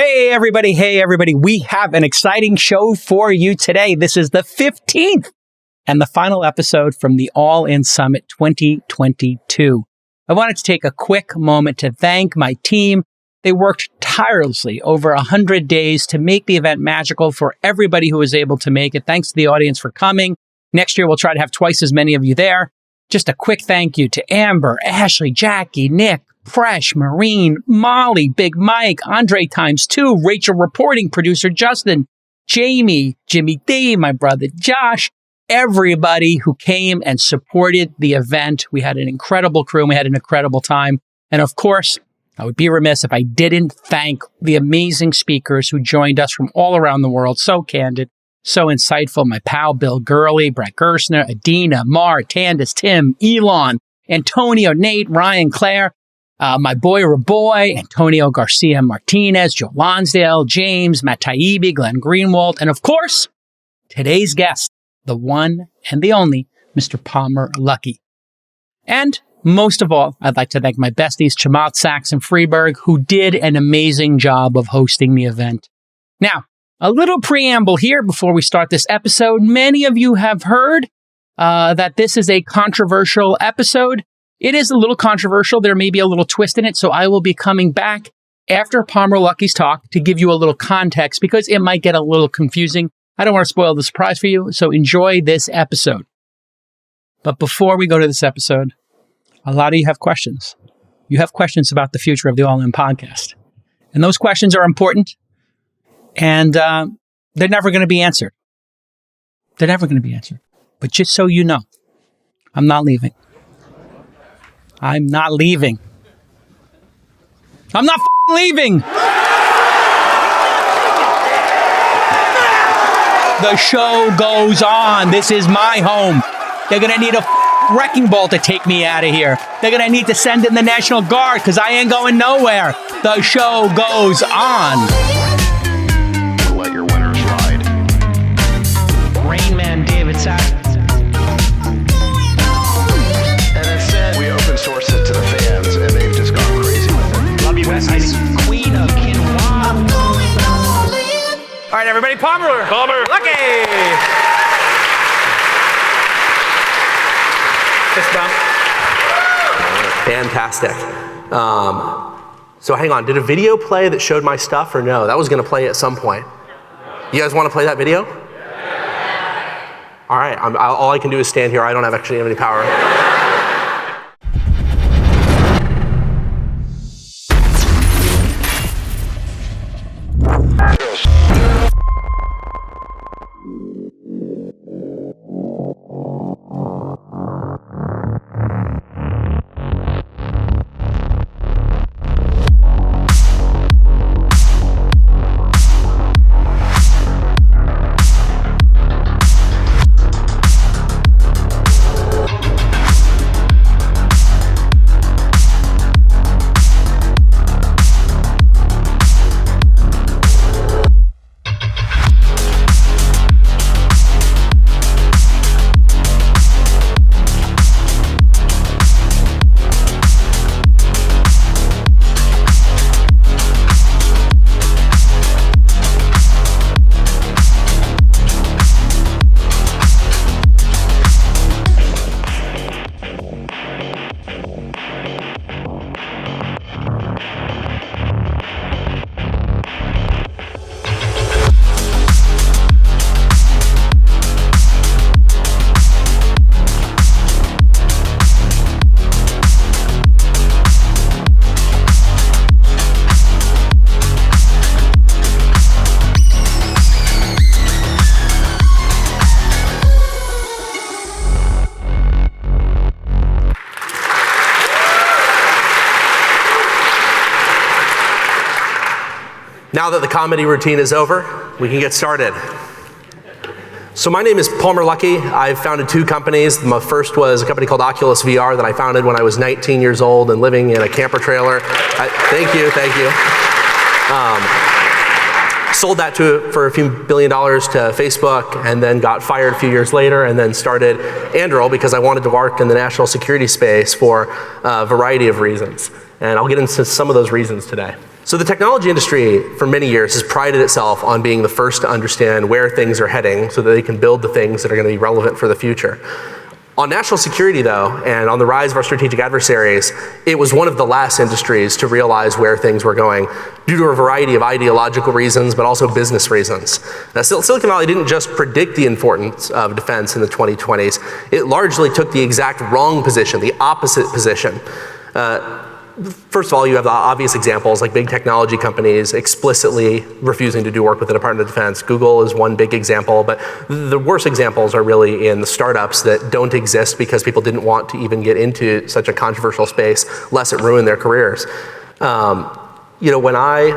Hey, everybody. Hey, everybody. We have an exciting show for you today. This is the 15th and the final episode from the All In Summit 2022. I wanted to take a quick moment to thank my team. They worked tirelessly over 100 days to make the event magical for everybody who was able to make it. Thanks to the audience for coming. Next year, we'll try to have twice as many of you there. Just a quick thank you to Amber, Ashley, Jackie, Nick, Fresh, Maureen, Molly, Big Mike, Andre ×2, Rachel reporting, producer Justin, Jamie, Jimmy D, my brother Josh, everybody who came and supported the event. We had an incredible crew and we had an incredible time. And of course, I would be remiss if I didn't thank the amazing speakers who joined us from all around the world. So candid, so insightful. My pal Bill Gurley, Brett Gerstner, Adina, Mar, Candace, Tim, Elon, Antonio, Nate, Ryan, Claire, my boy Raboy, Antonio Garcia Martinez, Joe Lonsdale, James, Matt Taibbi, Glenn Greenwald, and of course, today's guest, the one and the only Mr. Palmer Luckey. And most of all, I'd like to thank my besties, Chamath, Sachs, and Freeberg, who did an amazing job of hosting the event. Now, a little preamble here before we start this episode. Many of you have heard that this is a controversial episode. It is a little controversial. There may be a little twist in it, so I will be coming back after Palmer Luckey's talk to give you a little context because it might get a little confusing. I don't want to spoil the surprise for you, so enjoy this episode. But before we go to this episode, a lot of you have questions. You have questions about the future of the All In podcast. And those questions are important, and they're never going to be answered. They're never going to be answered. But just so you know, I'm not leaving. I'm not leaving. I'm not leaving. The show goes on. This is my home. They're going to need a wrecking ball to take me out of here. They're going to need to send in the National Guard because I ain't going nowhere. The show goes on. Let your winners ride. Rain Man David Sack. We open source it to the fans, and they've just gone crazy with it. Love you, Bestie. Queen of Quinoa. All right, everybody, Palmer Luckey. Fist bump. Fantastic. So hang on, did a video play that showed my stuff or no? That was going to play at some point. You guys want to play that video? All right, all I can do is stand here. I don't actually have any power. Now that the comedy routine is over, we can get started. So my name is Palmer Luckey. I've founded two companies. My first was a company called Oculus VR that I founded when I was 19 years old and living in a camper trailer. Thank you. Sold that for a few $1 billion to Facebook and then got fired a few years later and then started Anduril because I wanted to work in the national security space for a variety of reasons. And I'll get into some of those reasons today. So the technology industry for many years has prided itself on being the first to understand where things are heading so that they can build the things that are going to be relevant for the future. On national security though, and on the rise of our strategic adversaries, it was one of the last industries to realize where things were going due to a variety of ideological reasons, but also business reasons. Now, Silicon Valley didn't just predict the importance of defense in the 2020s, it largely took the exact wrong position, the opposite position. First of all, you have the obvious examples like big technology companies explicitly refusing to do work with the Department of Defense. Google is one big example, but the worst examples are really in the startups that don't exist because people didn't want to even get into such a controversial space, lest it ruin their careers. When I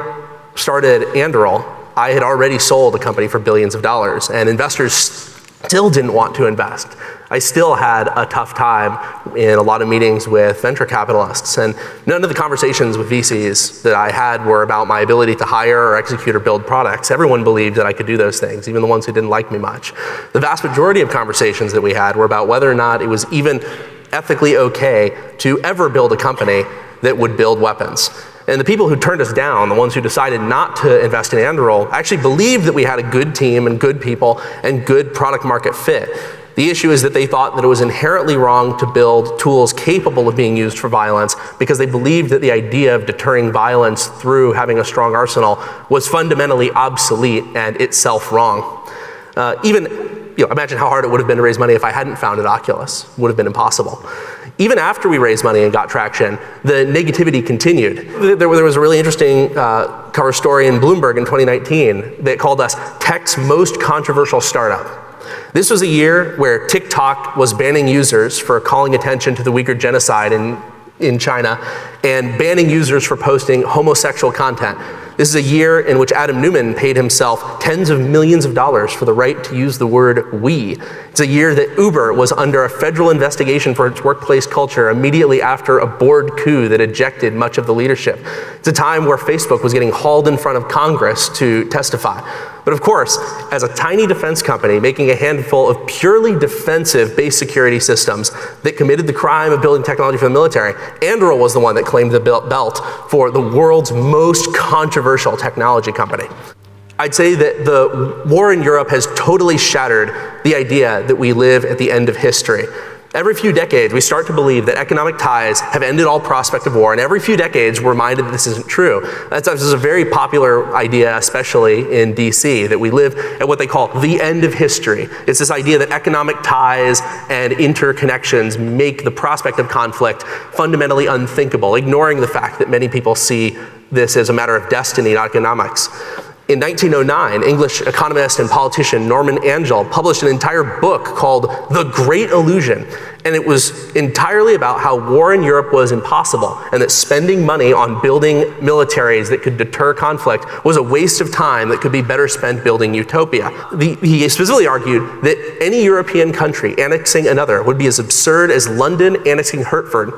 started Anduril, I had already sold a company for billions of dollars, and investors still didn't want to invest. I still had a tough time in a lot of meetings with venture capitalists, and none of the conversations with VCs that I had were about my ability to hire or execute or build products. Everyone believed that I could do those things, even the ones who didn't like me much. The vast majority of conversations that we had were about whether or not it was even ethically okay to ever build a company that would build weapons. And the people who turned us down, the ones who decided not to invest in Anduril, actually believed that we had a good team and good people and good product market fit. The issue is that they thought that it was inherently wrong to build tools capable of being used for violence because they believed that the idea of deterring violence through having a strong arsenal was fundamentally obsolete and itself wrong. Imagine how hard it would have been to raise money if I hadn't founded Oculus. It would have been impossible. Even after we raised money and got traction, the negativity continued. There was a really interesting cover story in Bloomberg in 2019 that called us Tech's most controversial startup. This was a year where TikTok was banning users for calling attention to the Uyghur genocide in China and banning users for posting homosexual content. This is a year in which Adam Neumann paid himself tens of millions of dollars for the right to use the word we. It's a year that Uber was under a federal investigation for its workplace culture immediately after a board coup that ejected much of the leadership. It's a time where Facebook was getting hauled in front of Congress to testify. But of course, as a tiny defense company making a handful of purely defensive base security systems that committed the crime of building technology for the military, Anduril was the one that claimed the belt for the world's most controversial technology company. I'd say that the war in Europe has totally shattered the idea that we live at the end of history. Every few decades, we start to believe that economic ties have ended all prospect of war, and every few decades, we're reminded that this isn't true. This is a very popular idea, especially in DC, that we live at what they call the end of history. It's this idea that economic ties and interconnections make the prospect of conflict fundamentally unthinkable, ignoring the fact that many people see this as a matter of destiny, not economics. In 1909, English economist and politician Norman Angell published an entire book called The Great Illusion, and it was entirely about how war in Europe was impossible and that spending money on building militaries that could deter conflict was a waste of time that could be better spent building utopia. He specifically argued that any European country annexing another would be as absurd as London annexing Hertford,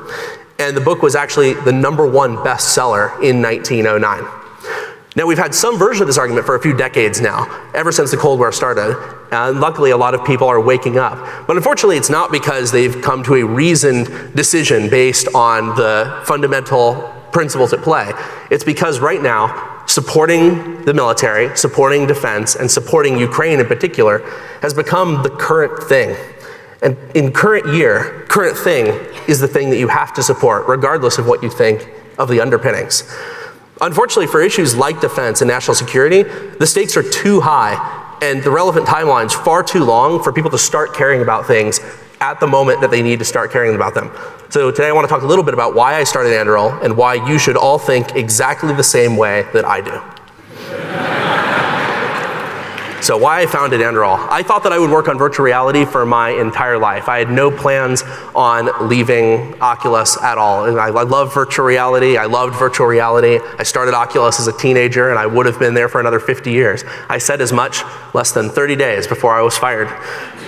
and the book was actually the #1 bestseller in 1909. Now, we've had some version of this argument for a few decades now, ever since the Cold War started, and luckily a lot of people are waking up. But unfortunately, it's not because they've come to a reasoned decision based on the fundamental principles at play. It's because right now, supporting the military, supporting defense, and supporting Ukraine in particular has become the current thing. And in current thing is the thing that you have to support, regardless of what you think of the underpinnings. Unfortunately, for issues like defense and national security, the stakes are too high and the relevant timeline's far too long for people to start caring about things at the moment that they need to start caring about them. So today I want to talk a little bit about why I started Anduril and why you should all think exactly the same way that I do. So why I founded Anduril. I thought that I would work on virtual reality for my entire life. I had no plans on leaving Oculus at all. And I love virtual reality. I loved virtual reality. I started Oculus as a teenager and I would have been there for another 50 years. I said as much less than 30 days before I was fired.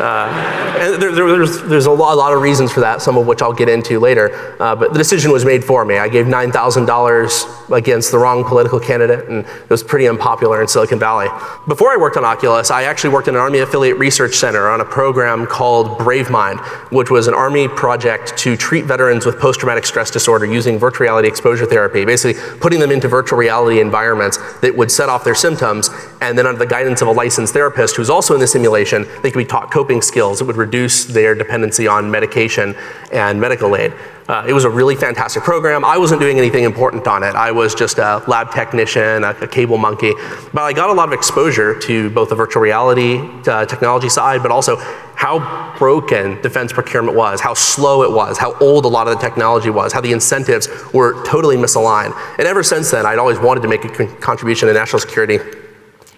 And there's a lot of reasons for that, some of which I'll get into later. But the decision was made for me. I gave $9,000 against the wrong political candidate and it was pretty unpopular in Silicon Valley. Before I worked on Oculus, Oculus, I actually worked in an Army affiliate research center on a program called BraveMind, which was an Army project to treat veterans with post-traumatic stress disorder using virtual reality exposure therapy, basically putting them into virtual reality environments that would set off their symptoms, and then under the guidance of a licensed therapist who's also in the simulation, they could be taught coping skills that would reduce their dependency on medication and medical aid. It was a really fantastic program. I wasn't doing anything important on it. I was just a lab technician, a cable monkey. But I got a lot of exposure to both the virtual reality technology side, but also how broken defense procurement was, how slow it was, how old a lot of the technology was, how the incentives were totally misaligned. And ever since then, I'd always wanted to make a contribution to national security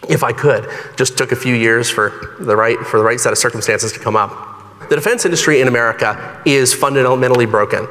if I could. Just took a few years for the right set of circumstances to come up. The defense industry in America is fundamentally broken.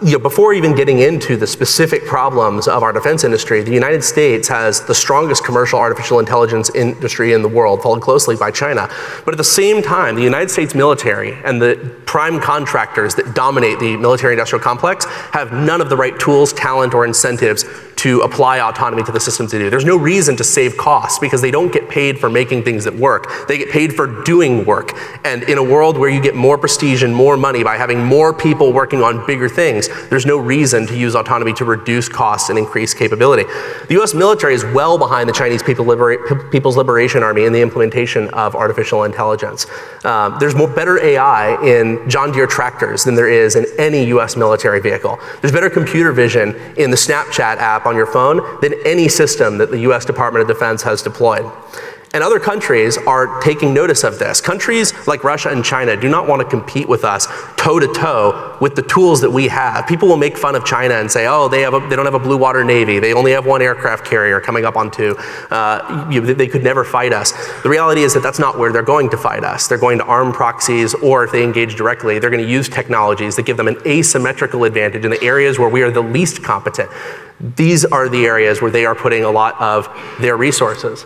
Before even getting into the specific problems of our defense industry, the United States has the strongest commercial artificial intelligence industry in the world, followed closely by China. But at the same time, the United States military and the prime contractors that dominate the military-industrial complex have none of the right tools, talent, or incentives to apply autonomy to the systems they do. There's no reason to save costs because they don't get paid for making things that work. They get paid for doing work. And in a world where you get more prestige and more money by having more people working on bigger things, there's no reason to use autonomy to reduce costs and increase capability. The US military is well behind the Chinese People's Liberation Army in the implementation of artificial intelligence. There's better AI in John Deere tractors than there is in any US military vehicle. There's better computer vision in the Snapchat app on your phone than any system that the US Department of Defense has deployed. And other countries are taking notice of this. Countries like Russia and China do not want to compete with us toe-to-toe with the tools that we have. People will make fun of China and say, oh, they don't have a blue water navy. They only have one aircraft carrier coming up on two. They could never fight us. The reality is that that's not where they're going to fight us. They're going to arm proxies, or if they engage directly, they're going to use technologies that give them an asymmetrical advantage in the areas where we are the least competent. These are the areas where they are putting a lot of their resources.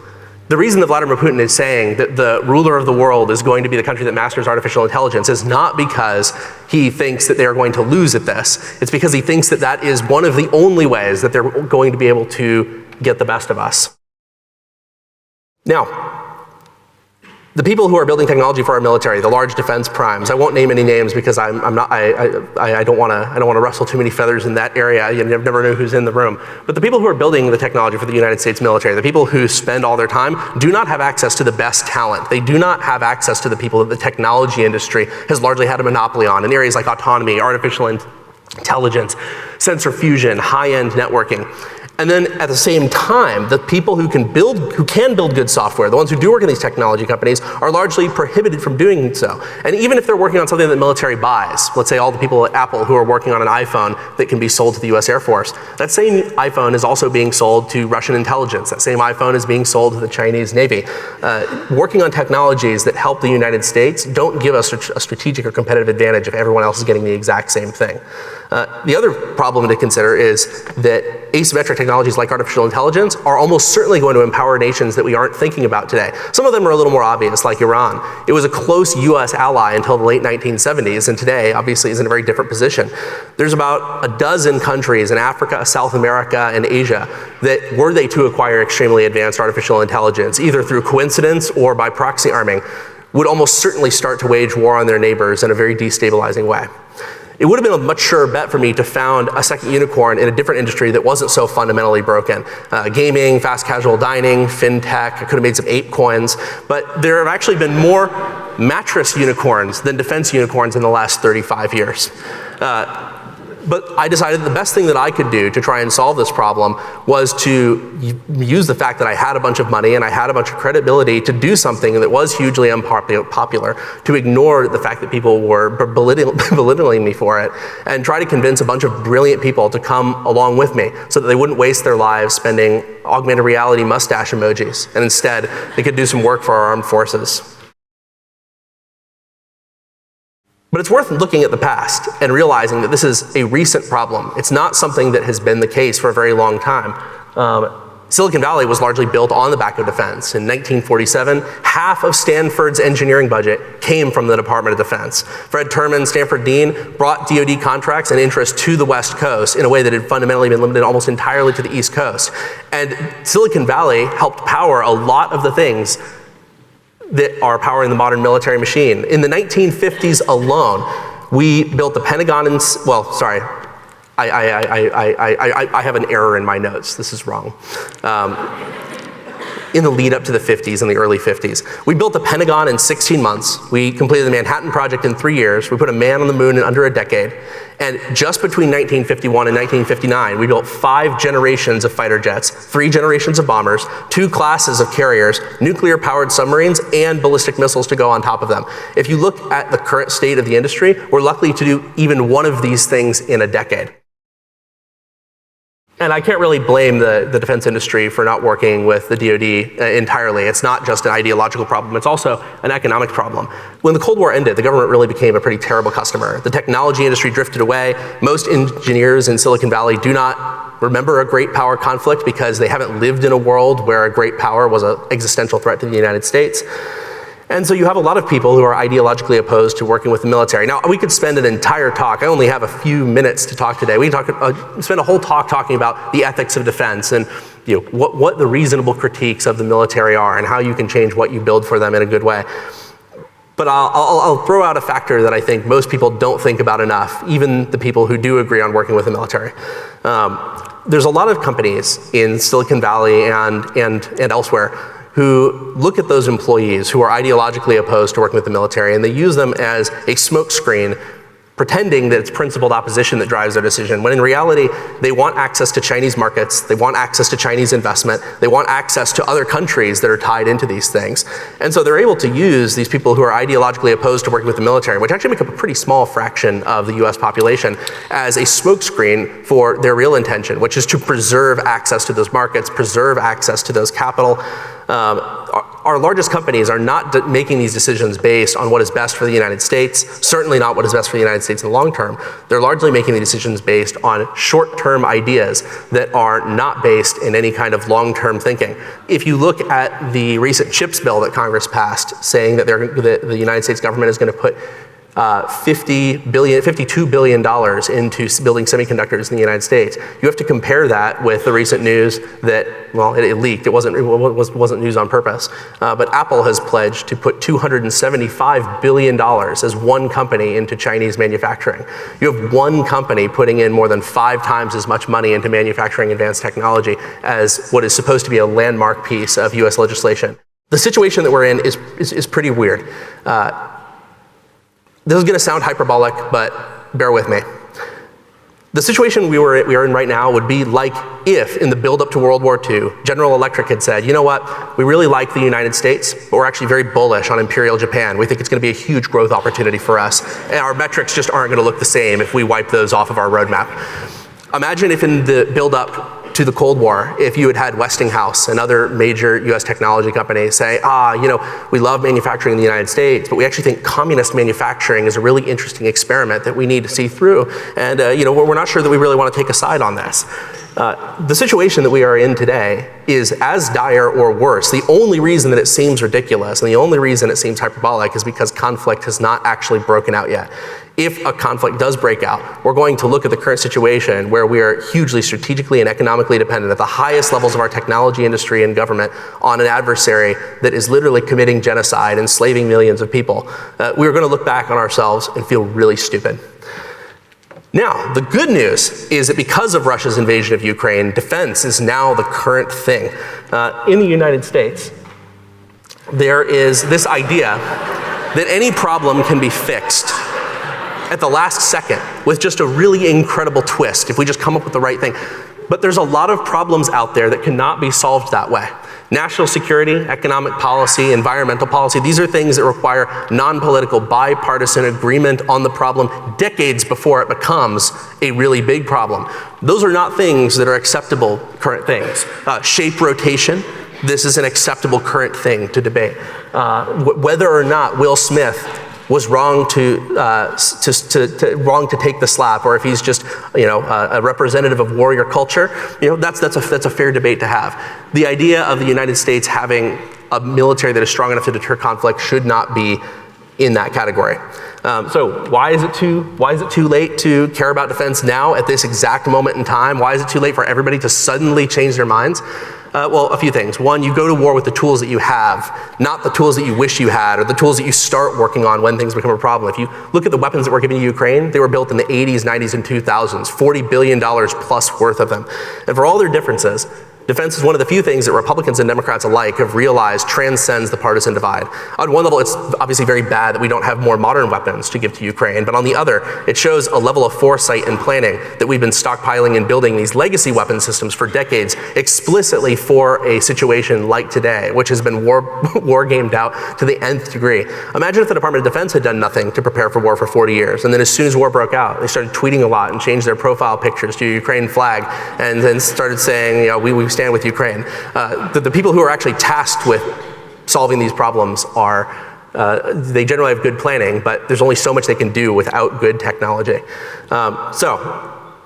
The reason that Vladimir Putin is saying that the ruler of the world is going to be the country that masters artificial intelligence is not because he thinks that they're going to lose at this. It's because he thinks that that is one of the only ways that they're going to be able to get the best of us. Now, the people who are building technology for our military, the large defense primes, I won't name any names because I don't want to rustle too many feathers in that area. You never know who's in the room. But the people who are building the technology for the United States military, the people who spend all their time, do not have access to the best talent. They do not have access to the people that the technology industry has largely had a monopoly on in areas like autonomy, artificial intelligence, sensor fusion, high-end networking. And then at the same time, the people who can build good software, the ones who do work in these technology companies, are largely prohibited from doing so. And even if they're working on something that the military buys, let's say all the people at Apple who are working on an iPhone that can be sold to the US Air Force, that same iPhone is also being sold to Russian intelligence. That same iPhone is being sold to the Chinese Navy. Working on technologies that help the United States don't give us a strategic or competitive advantage if everyone else is getting the exact same thing. The other problem to consider is that asymmetric technologies like artificial intelligence are almost certainly going to empower nations that we aren't thinking about today. Some of them are a little more obvious, like Iran. It was a close US ally until the late 1970s, and today obviously is in a very different position. There's about a dozen countries in Africa, South America, and Asia that, were they to acquire extremely advanced artificial intelligence, either through coincidence or by proxy arming, would almost certainly start to wage war on their neighbors in a very destabilizing way. It would have been a much surer bet for me to found a second unicorn in a different industry that wasn't so fundamentally broken. Gaming, fast casual dining, fintech, I could have made some ape coins, but there have actually been more mattress unicorns than defense unicorns in the last 35 years. But I decided the best thing that I could do to try and solve this problem was to use the fact that I had a bunch of money and I had a bunch of credibility to do something that was hugely unpopular, to ignore the fact that people were belittling me for it, and try to convince a bunch of brilliant people to come along with me so that they wouldn't waste their lives spending augmented reality mustache emojis, and instead they could do some work for our armed forces. But it's worth looking at the past and realizing that this is a recent problem. It's not something that has been the case for a very long time. Silicon Valley was largely built on the back of defense. In 1947, half of Stanford's engineering budget came from the Department of Defense. Fred Terman, Stanford Dean, brought DoD contracts and interest to the West Coast in a way that had fundamentally been limited almost entirely to the East Coast. And Silicon Valley helped power a lot of the things that are powering the modern military machine. In the 1950s alone, we built the Pentagon and, well, sorry, I have an error in my notes. This is wrong. In the lead up to the 50s, in the early 50s. We built the Pentagon in 16 months. We completed the Manhattan Project in 3 years. We put a man on the moon in under a decade. And just between 1951 and 1959, we built 5 generations of fighter jets, 3 generations of bombers, 2 classes of carriers, nuclear-powered submarines, and ballistic missiles to go on top of them. If you look at the current state of the industry, we're lucky to do even one of these things in a decade. And I can't really blame the defense industry for not working with the DoD entirely. It's not just an ideological problem, it's also an economic problem. When the Cold War ended, the government really became a pretty terrible customer. The technology industry drifted away. Most engineers in Silicon Valley do not remember a great power conflict because they haven't lived in a world where a great power was an existential threat to the United States. And so you have a lot of people who are ideologically opposed to working with the military. Now, we could spend an entire talk. I only have a few minutes to talk today. We can spend a whole talk talking about the ethics of defense and what the reasonable critiques of the military are and how you can change what you build for them in a good way. But I'll throw out a factor that I think most people don't think about enough, even the people who do agree on working with the military. There's a lot of companies in Silicon Valley and elsewhere who look at those employees who are ideologically opposed to working with the military, and they use them as a smokescreen, pretending that it's principled opposition that drives their decision, when in reality, they want access to Chinese markets, they want access to Chinese investment, they want access to other countries that are tied into these things. And so they're able to use these people who are ideologically opposed to working with the military, which actually make up a pretty small fraction of the US population, as a smokescreen for their real intention, which is to preserve access to those markets, preserve access to those capital. Our largest companies are not making these decisions based on what is best for the United States, certainly not what is best for the United States in the long term. They're largely making the decisions based on short-term ideas that are not based in any kind of long-term thinking. If you look at the recent CHIPS bill that Congress passed, saying that the United States government is going to put $52 billion into building semiconductors in the United States. You have to compare that with the recent news that, well, it leaked. It wasn't news on purpose. But Apple has pledged to put $275 billion as one company into Chinese manufacturing. You have one company putting in more than 5 times as much money into manufacturing advanced technology as what is supposed to be a landmark piece of US legislation. The situation that we're in is pretty weird. This is going to sound hyperbolic, but bear with me. The situation we are in right now would be like if, in the build-up to World War II, General Electric had said, you know what, we really like the United States, but we're actually very bullish on Imperial Japan. We think it's going to be a huge growth opportunity for us, and our metrics just aren't going to look the same if we wipe those off of our roadmap. Imagine if in the build-up to the Cold War, if you had Westinghouse and other major US technology companies say, we love manufacturing in the United States, but we actually think communist manufacturing is a really interesting experiment that we need to see through. And we're not sure that we really want to take a side on this. The situation that we are in today is as dire or worse. The only reason that it seems ridiculous and the only reason it seems hyperbolic is because conflict has not actually broken out yet. If a conflict does break out, we're going to look at the current situation where we are hugely strategically and economically dependent at the highest levels of our technology industry and government on an adversary that is literally committing genocide, enslaving millions of people. We are going to look back on ourselves and feel really stupid. Now, the good news is that because of Russia's invasion of Ukraine, defense is now the current thing. In the United States, there is this idea that any problem can be fixed at the last second with just a really incredible twist if we just come up with the right thing. But there's a lot of problems out there that cannot be solved that way. National security, economic policy, environmental policy, these are things that require non-political, bipartisan agreement on the problem decades before it becomes a really big problem. Those are not things that are acceptable current things. Shape rotation, this is an acceptable current thing to debate. Whether or not Will Smith was wrong to take the slap, or if he's just a representative of warrior culture, that's a fair debate to have. The idea of the United States having a military that is strong enough to deter conflict should not be in that category. So why is it too late to care about defense now at this exact moment in time? Why is it too late for everybody to suddenly change their minds? Well, a few things. One, you go to war with the tools that you have, not the tools that you wish you had, or the tools that you start working on when things become a problem. If you look at the weapons that we're giving to Ukraine, they were built in the 80s, 90s, and 2000s, $40 billion plus worth of them. And for all their differences, defense is one of the few things that Republicans and Democrats alike have realized transcends the partisan divide. On one level, it's obviously very bad that we don't have more modern weapons to give to Ukraine, but on the other, it shows a level of foresight and planning that we've been stockpiling and building these legacy weapon systems for decades explicitly for a situation like today, which has been war gamed out to the nth degree. Imagine if the Department of Defense had done nothing to prepare for war for 40 years, and then as soon as war broke out, they started tweeting a lot and changed their profile pictures to a Ukraine flag, and then started saying, we stand with Ukraine. The people who are actually tasked with solving these problems they generally have good planning, but there's only so much they can do without good technology. So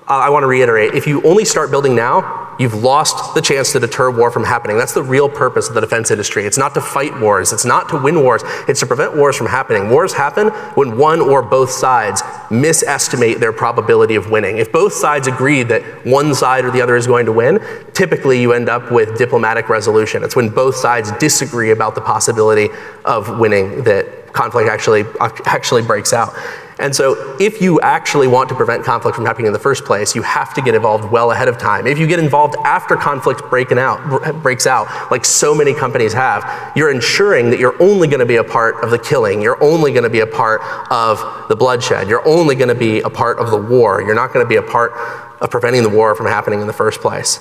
I want to reiterate, if you only start building now, you've lost the chance to deter war from happening. That's the real purpose of the defense industry. It's not to fight wars. It's not to win wars. It's to prevent wars from happening. Wars happen when one or both sides misestimate their probability of winning. If both sides agree that one side or the other is going to win, typically you end up with diplomatic resolution. It's when both sides disagree about the possibility of winning that conflict actually breaks out. And so if you actually want to prevent conflict from happening in the first place, you have to get involved well ahead of time. If you get involved after conflict breaks out, like so many companies have, you're ensuring that you're only going to be a part of the killing. You're only going to be a part of the bloodshed. You're only going to be a part of the war. You're not going to be a part of preventing the war from happening in the first place.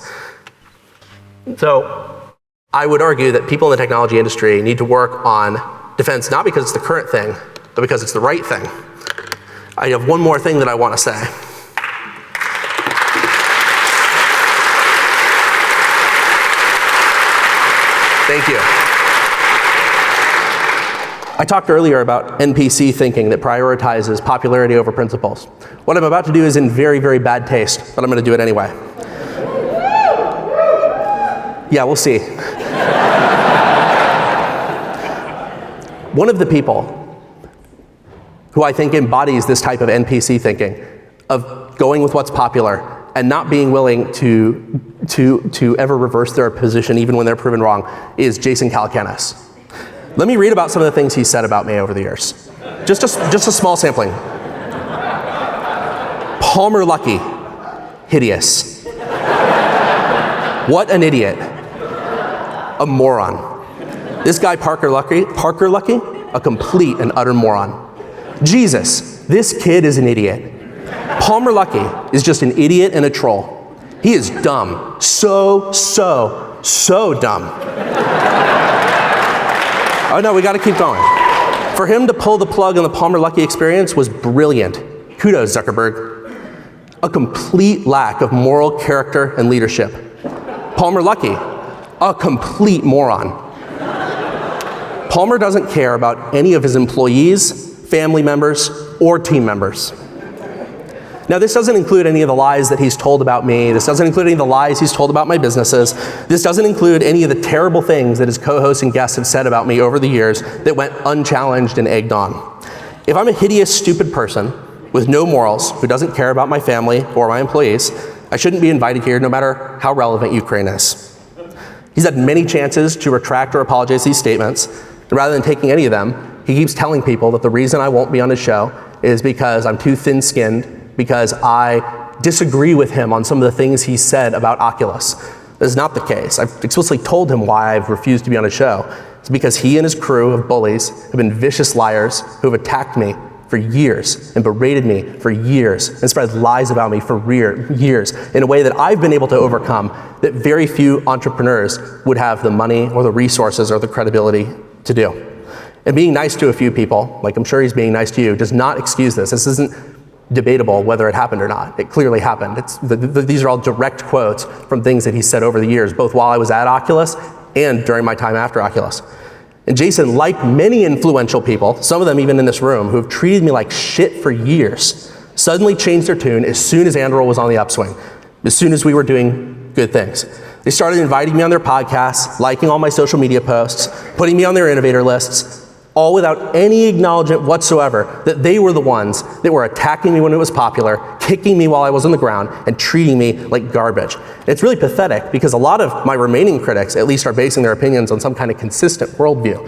So I would argue that people in the technology industry need to work on defense, not because it's the current thing, but because it's the right thing. I have one more thing that I want to say. Thank you. I talked earlier about NPC thinking that prioritizes popularity over principles. What I'm about to do is in very, very bad taste, but I'm going to do it anyway. Yeah, we'll see. One of the people who I think embodies this type of NPC thinking, of going with what's popular and not being willing to ever reverse their position even when they're proven wrong, is Jason Calacanis. Let me read about some of the things he said about me over the years. Just a small sampling. Palmer Luckey, hideous. What an idiot. A moron. This guy Parker Luckey, a complete and utter moron. Jesus, this kid is an idiot. Palmer Luckey is just an idiot and a troll. He is dumb. So dumb. Oh no, we gotta keep going. For him to pull the plug on the Palmer Luckey experience was brilliant. Kudos, Zuckerberg. A complete lack of moral character and leadership. Palmer Luckey, a complete moron. Palmer doesn't care about any of his employees, family members, or team members. Now, this doesn't include any of the lies that he's told about me. This doesn't include any of the lies he's told about my businesses. This doesn't include any of the terrible things that his co-hosts and guests have said about me over the years that went unchallenged and egged on. If I'm a hideous, stupid person with no morals who doesn't care about my family or my employees, I shouldn't be invited here no matter how relevant Ukraine is. He's had many chances to retract or apologize to these statements, and rather than taking any of them, he keeps telling people that the reason I won't be on his show is because I'm too thin-skinned, because I disagree with him on some of the things he said about Oculus. That is not the case. I've explicitly told him why I've refused to be on his show. It's because he and his crew of bullies have been vicious liars who have attacked me for years and berated me for years and spread lies about me for years in a way that I've been able to overcome that very few entrepreneurs would have the money or the resources or the credibility to do. And being nice to a few people, like I'm sure he's being nice to you, does not excuse this. This isn't debatable whether it happened or not. It clearly happened. These are all direct quotes from things that he said over the years, both while I was at Oculus and during my time after Oculus. And Jason, like many influential people, some of them even in this room, who have treated me like shit for years, suddenly changed their tune as soon as Anduril was on the upswing, as soon as we were doing good things. They started inviting me on their podcasts, liking all my social media posts, putting me on their innovator lists, all without any acknowledgement whatsoever that they were the ones that were attacking me when it was popular, kicking me while I was on the ground, and treating me like garbage. It's really pathetic because a lot of my remaining critics at least are basing their opinions on some kind of consistent worldview.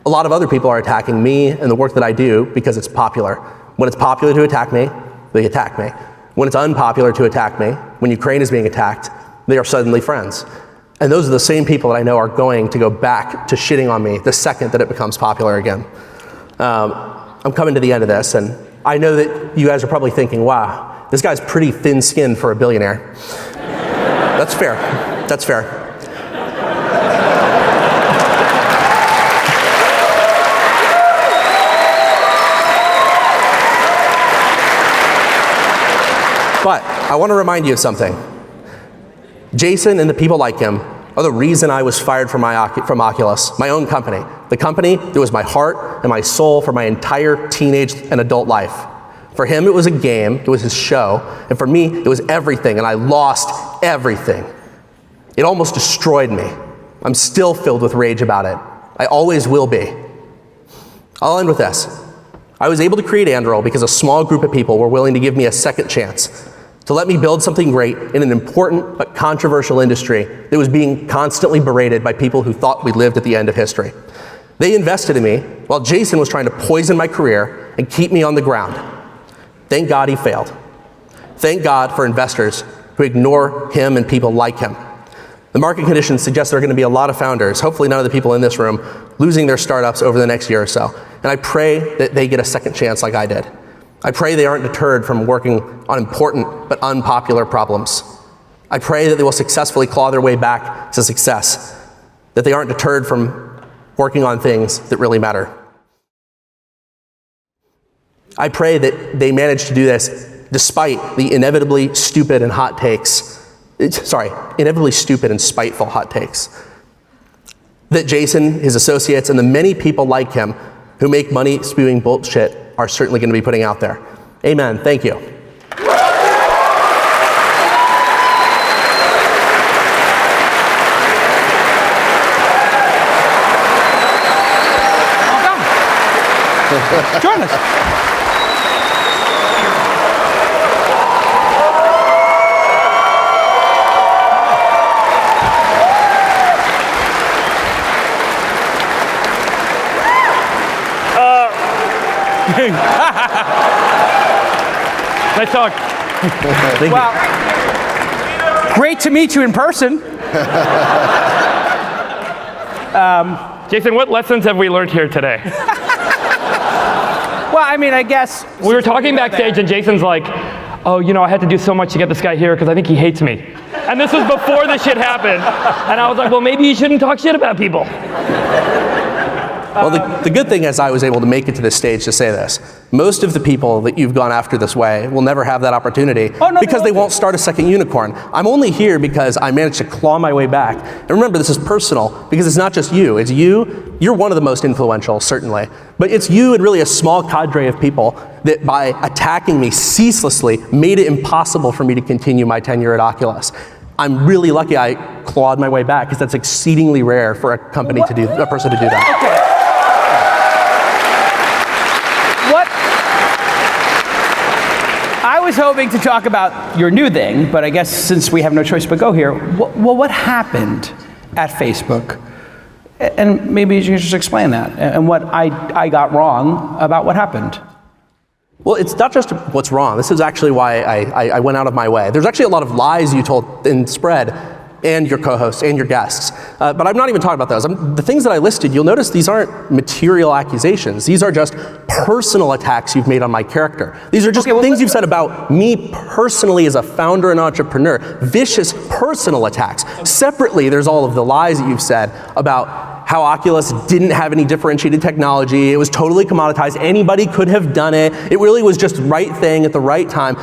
A lot of other people are attacking me and the work that I do because it's popular. When it's popular to attack me, they attack me. When it's unpopular to attack me, when Ukraine is being attacked, they are suddenly friends. And those are the same people that I know are going to go back to shitting on me the second that it becomes popular again. I'm coming to the end of this, and I know that you guys are probably thinking, wow, this guy's pretty thin-skinned for a billionaire. That's fair. That's fair. But I want to remind you of something. Jason and the people like him are the reason I was fired from Oculus, my own company. The company that was my heart and my soul for my entire teenage and adult life. For him, it was a game, it was his show, and for me, it was everything, and I lost everything. It almost destroyed me. I'm still filled with rage about it. I always will be. I'll end with this. I was able to create Anduril because a small group of people were willing to give me a second chance, to let me build something great in an important but controversial industry that was being constantly berated by people who thought we lived at the end of history. They invested in me while Jason was trying to poison my career and keep me on the ground. Thank God he failed. Thank God for investors who ignore him and people like him. The market conditions suggest there are going to be a lot of founders, hopefully none of the people in this room, losing their startups over the next year or so. And I pray that they get a second chance like I did. I pray they aren't deterred from working on important but unpopular problems. I pray that they will successfully claw their way back to success, that they aren't deterred from working on things that really matter. I pray that they manage to do this despite the inevitably stupid and spiteful hot takes. That Jason, his associates, and the many people like him who make money spewing bullshit are certainly going to be putting out there. Amen. Thank you. Welcome. Join us. Nice talk. Wow. Great to meet you in person. Jason, what lessons have we learned here today? Well, I mean, I guess We were talking backstage and Jason's like, oh, you know, I had to do so much to get this guy here because I think he hates me. And this was before this shit happened. And I was like, well, maybe you shouldn't talk shit about people. Well, the good thing is I was able to make it to this stage to say this. Most of the people that you've gone after this way will never have that opportunity because they won't start a second unicorn. I'm only here because I managed to claw my way back. And remember, this is personal because it's not just you. It's you. You're one of the most influential, certainly. But it's you and really a small cadre of people that by attacking me ceaselessly made it impossible for me to continue my tenure at Oculus. I'm really lucky I clawed my way back because that's exceedingly rare for a company to do, a person to do that. Okay. I was hoping to talk about your new thing, but I guess since we have no choice but go here, what happened at Facebook? And maybe you can just explain that and what I got wrong about what happened. Well, it's not just what's wrong. This is actually why I went out of my way. There's actually a lot of lies you told and spread, and your co-hosts and your guests. But I'm not even talking about those. The things that I listed, you'll notice these aren't material accusations. These are just personal attacks you've made on my character. These are just things you've said about me personally as a founder and entrepreneur. Vicious personal attacks. Separately, there's all of the lies that you've said about how Oculus didn't have any differentiated technology. It was totally commoditized. Anybody could have done it. It really was just right thing at the right time.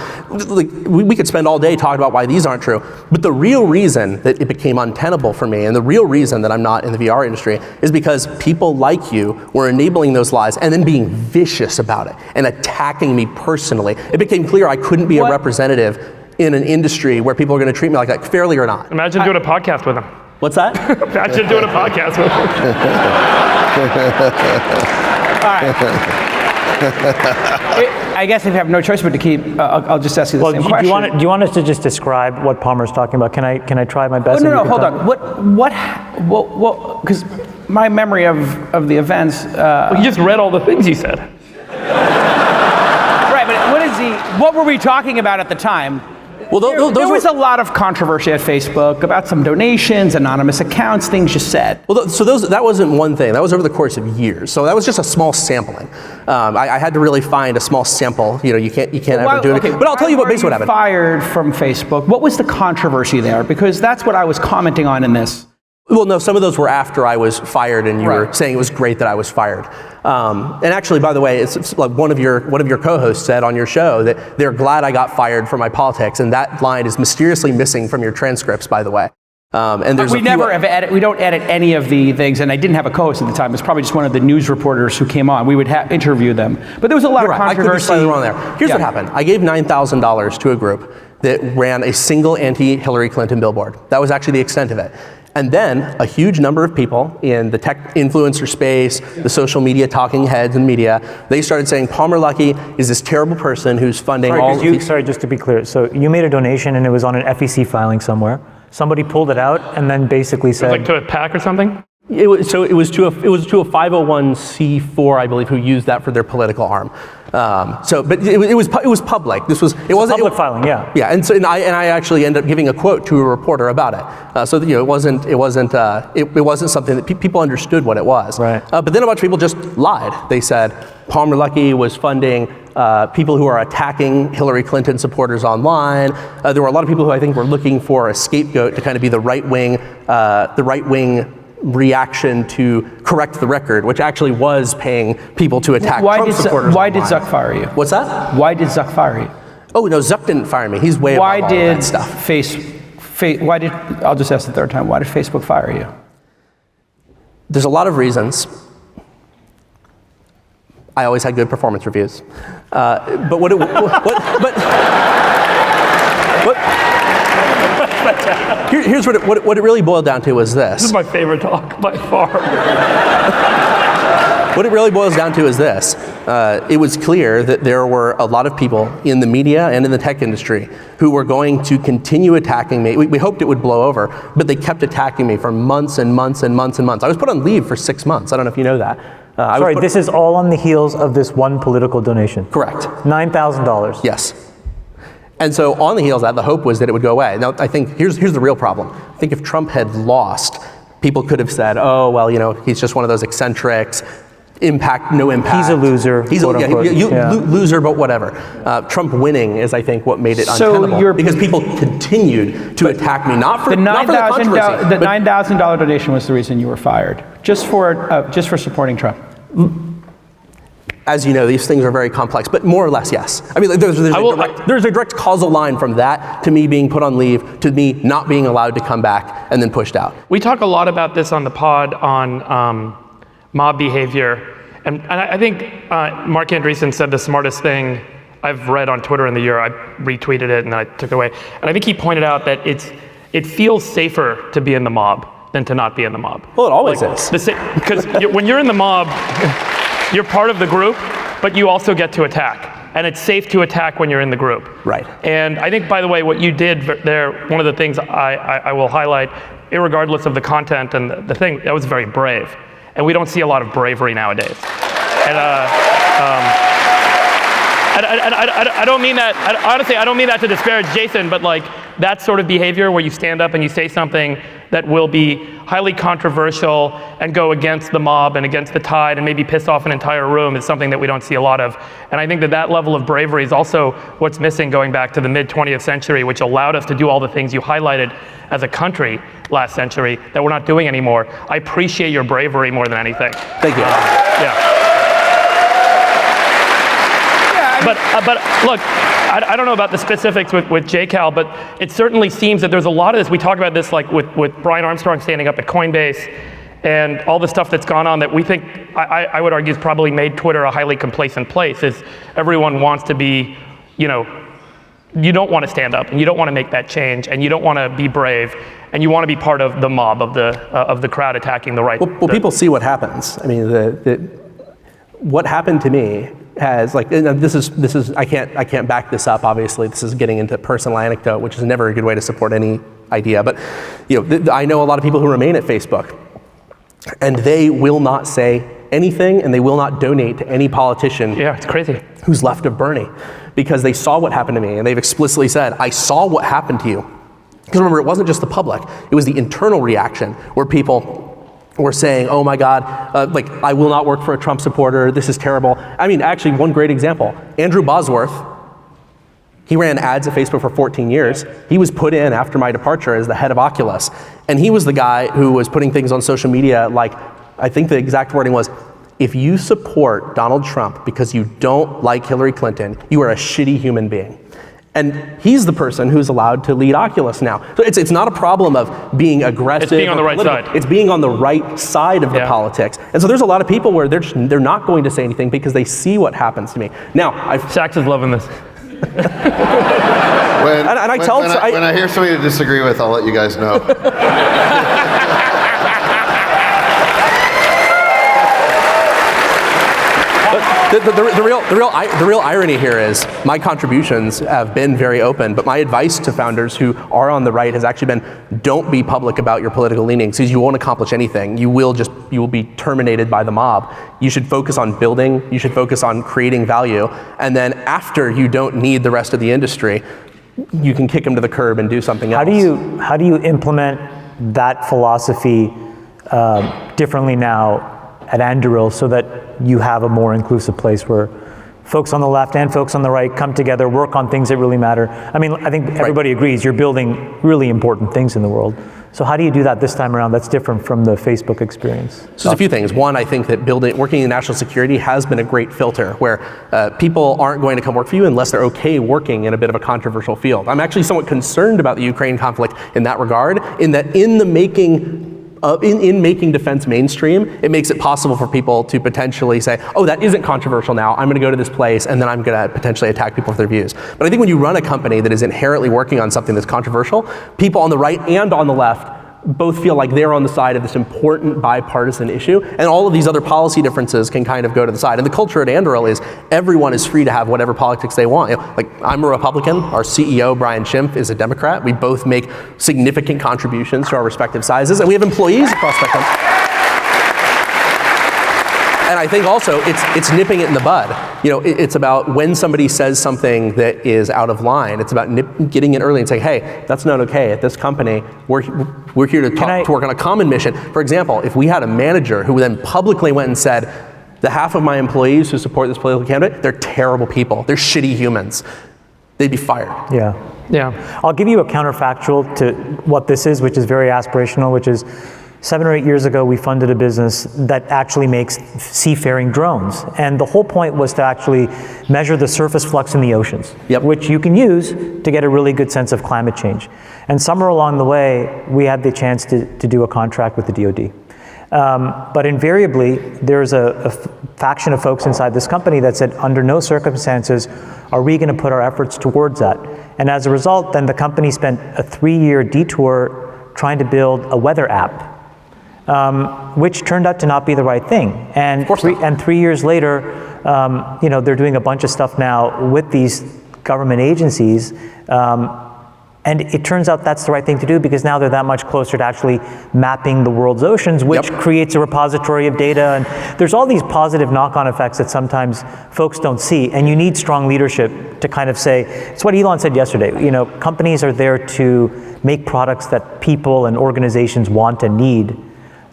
Like, we could spend all day talking about why these aren't true. But the real reason that it became untenable for me, and the real reason that I'm not in the VR industry, is because people like you were enabling those lies and then being vicious about it and attacking me personally. It became clear I couldn't be a representative in an industry where people are going to treat me like that, fairly or not. Imagine doing a podcast with him. What's that? Imagine doing a podcast with him. All right. I guess if you have no choice but to keep, I'll just ask you the same question. Do you want us to just describe what Palmer's talking about? Can I try my best? No, hold on. What? Because my memory of the events. You just read all the things he said. Right, but what were we talking about at the time? Well, there was a lot of controversy at Facebook about some donations, anonymous accounts, things you said. Well, that wasn't one thing. That was over the course of years. So that was just a small sampling. I had to really find a small sample. You can't ever do it. But I'll tell you what basically what happened. Fired from Facebook. What was the controversy there? Because that's what I was commenting on in this. Well, no, some of those were after I was fired, and you were saying it was great that I was fired. And actually, by the way, it's like one of your co-hosts said on your show that they're glad I got fired for my politics, and that line is mysteriously missing from your transcripts, by the way. And there's we don't edit any of the things, and I didn't have a co-host at the time. It was probably just one of the news reporters who came on. We would interview them, but there was a lot of controversy. I could be slightly wrong there. Here's what happened. I gave $9,000 to a group that ran a single anti-Hillary Clinton billboard. That was actually the extent of it. And then a huge number of people in the tech influencer space, the social media talking heads and media, they started saying Palmer Luckey is this terrible person who's funding Sorry, just to be clear. So you made a donation and it was on an FEC filing somewhere. Somebody pulled it out and then basically said... Like to a PAC or something? It was to a 501c4, I believe, who used that for their political arm. But it was public. It wasn't public filing, yeah. Yeah, and I actually ended up giving a quote to a reporter about it. It wasn't something that people understood what it was. Right. But then a bunch of people just lied. They said Palmer Luckey was funding people who are attacking Hillary Clinton supporters online. There were a lot of people who I think were looking for a scapegoat to kind of be the right wing reaction to correct the record, which actually was paying people to attack Trump supporters. Why did Zuck fire you? What's that? Why did Zuck fire you? Oh no, Zuck didn't fire me. He's way above all of that stuff. I'll just ask the third time. Why did Facebook fire you? There's a lot of reasons. I always had good performance reviews, Here's what it really boiled down to was this. This is my favorite talk by far. What it really boils down to is this. It was clear that there were a lot of people in the media and in the tech industry who were going to continue attacking me. We hoped it would blow over, but they kept attacking me for months and months and months and months. I was put on leave for 6 months. I don't know if you know that. This is all on the heels of this one political donation. Correct. $9,000. Yes. And so on the heels of that, the hope was that it would go away. Now, I think here's the real problem. I think if Trump had lost, people could have said, oh, well, he's just one of those eccentrics, no impact. He's a loser, loser, but whatever. Trump winning is, I think, what made it untenable. Because people continued to attack me, not for the controversy. The $9,000 donation was the reason you were fired, just for supporting Trump. As you know, these things are very complex, but more or less, yes. I mean, there's a direct causal line from that to me being put on leave to me not being allowed to come back and then pushed out. We talk a lot about this on the pod on mob behavior, and I think Mark Andreessen said the smartest thing I've read on Twitter in the year. I retweeted it and I took it away, and I think he pointed out that it feels safer to be in the mob than to not be in the mob. Well, it always is. Because when you're in the mob, you're part of the group, but you also get to attack. And it's safe to attack when you're in the group. Right. And I think, by the way, what you did there, one of the things I will highlight, irregardless of the content and the thing, that was very brave. And we don't see a lot of bravery nowadays. And I don't mean that, honestly, I don't mean that to disparage Jason, but like that sort of behavior where you stand up and you say something that will be highly controversial and go against the mob and against the tide and maybe piss off an entire room is something that we don't see a lot of. And I think that level of bravery is also what's missing going back to the mid-20th century, which allowed us to do all the things you highlighted as a country last century that we're not doing anymore. I appreciate your bravery more than anything. Thank you. But look, I don't know about the specifics with JCal, but it certainly seems that there's a lot of this. We talk about this like with Brian Armstrong standing up at Coinbase and all the stuff that's gone on that we think, I would argue, has probably made Twitter a highly complacent place. Is everyone wants to be, you don't want to stand up and you don't want to make that change and you don't want to be brave and you want to be part of the mob, of the crowd attacking the right. Well, people see what happens. I mean, what happened to me has, like, this is I can't back this up, obviously. This is getting into personal anecdote, which is never a good way to support any idea. But I know a lot of people who remain at Facebook, and they will not say anything, and they will not donate to any politician. Yeah, it's crazy. Who's left of Bernie, because they saw what happened to me, and they've explicitly said, "I saw what happened to you." Because remember, it wasn't just the public; it was the internal reaction where people were saying, "Oh my God, I will not work for a Trump supporter. This is terrible." I mean, actually, one great example: Andrew Bosworth. He ran ads at Facebook for 14 years. He was put in after my departure as the head of Oculus, and he was the guy who was putting things on social media like, I think the exact wording was, "If you support Donald Trump because you don't like Hillary Clinton, you are a shitty human being." And he's the person who's allowed to lead Oculus now. So it's not a problem of being aggressive. It's being on the right side. It's being on the right side of the politics. And so there's a lot of people where they're not going to say anything because they see what happens to me. Now, Sachs is loving this. When I hear somebody to disagree with, I'll let you guys know. The real irony here is my contributions have been very open, but my advice to founders who are on the right has actually been, don't be public about your political leanings because you won't accomplish anything. You will be terminated by the mob. You should focus on building, you should focus on creating value, and then after you don't need the rest of the industry, you can kick them to the curb and do something else. How do you implement that philosophy differently now at Anduril so that you have a more inclusive place where folks on the left and folks on the right come together, work on things that really matter? I mean, I think everybody agrees you're building really important things in the world. So how do you do that this time around that's different from the Facebook experience? So there's a few things. One, I think that working in national security has been a great filter where people aren't going to come work for you unless they're okay working in a bit of a controversial field. I'm actually somewhat concerned about the Ukraine conflict in that regard, in that in making defense mainstream, it makes it possible for people to potentially say, oh, that isn't controversial now, I'm gonna go to this place and then I'm gonna potentially attack people for their views. But I think when you run a company that is inherently working on something that's controversial, people on the right and on the left both feel like they're on the side of this important bipartisan issue, and all of these other policy differences can kind of go to the side. And the culture at Anduril is everyone is free to have whatever politics they want. Like, I'm a Republican, our CEO, Brian Schimpf, is a Democrat. We both make significant contributions to our respective sizes, and we have employees across the country. And I think also it's nipping it in the bud. It's about when somebody says something that is out of line, it's about getting it early and saying, hey, that's not okay. At this company, we're here to work on a common mission. For example, if we had a manager who then publicly went and said, the half of my employees who support this political candidate, they're terrible people. They're shitty humans. They'd be fired. Yeah. I'll give you a counterfactual to what this is, which is very aspirational, which is 7 or 8 years ago, we funded a business that actually makes seafaring drones. And the whole point was to actually measure the surface flux in the oceans, which you can use to get a really good sense of climate change. And somewhere along the way, we had the chance to do a contract with the DoD. But invariably, there's a faction of folks inside this company that said, under no circumstances are we going to put our efforts towards that. And as a result, then the company spent a 3-year detour trying to build a weather app. Which turned out to not be the right thing. And 3 years later, they're doing a bunch of stuff now with these government agencies, and it turns out that's the right thing to do because now they're that much closer to actually mapping the world's oceans, which creates a repository of data. And there's all these positive knock-on effects that sometimes folks don't see, and you need strong leadership to kind of say, it's what Elon said yesterday, companies are there to make products that people and organizations want and need,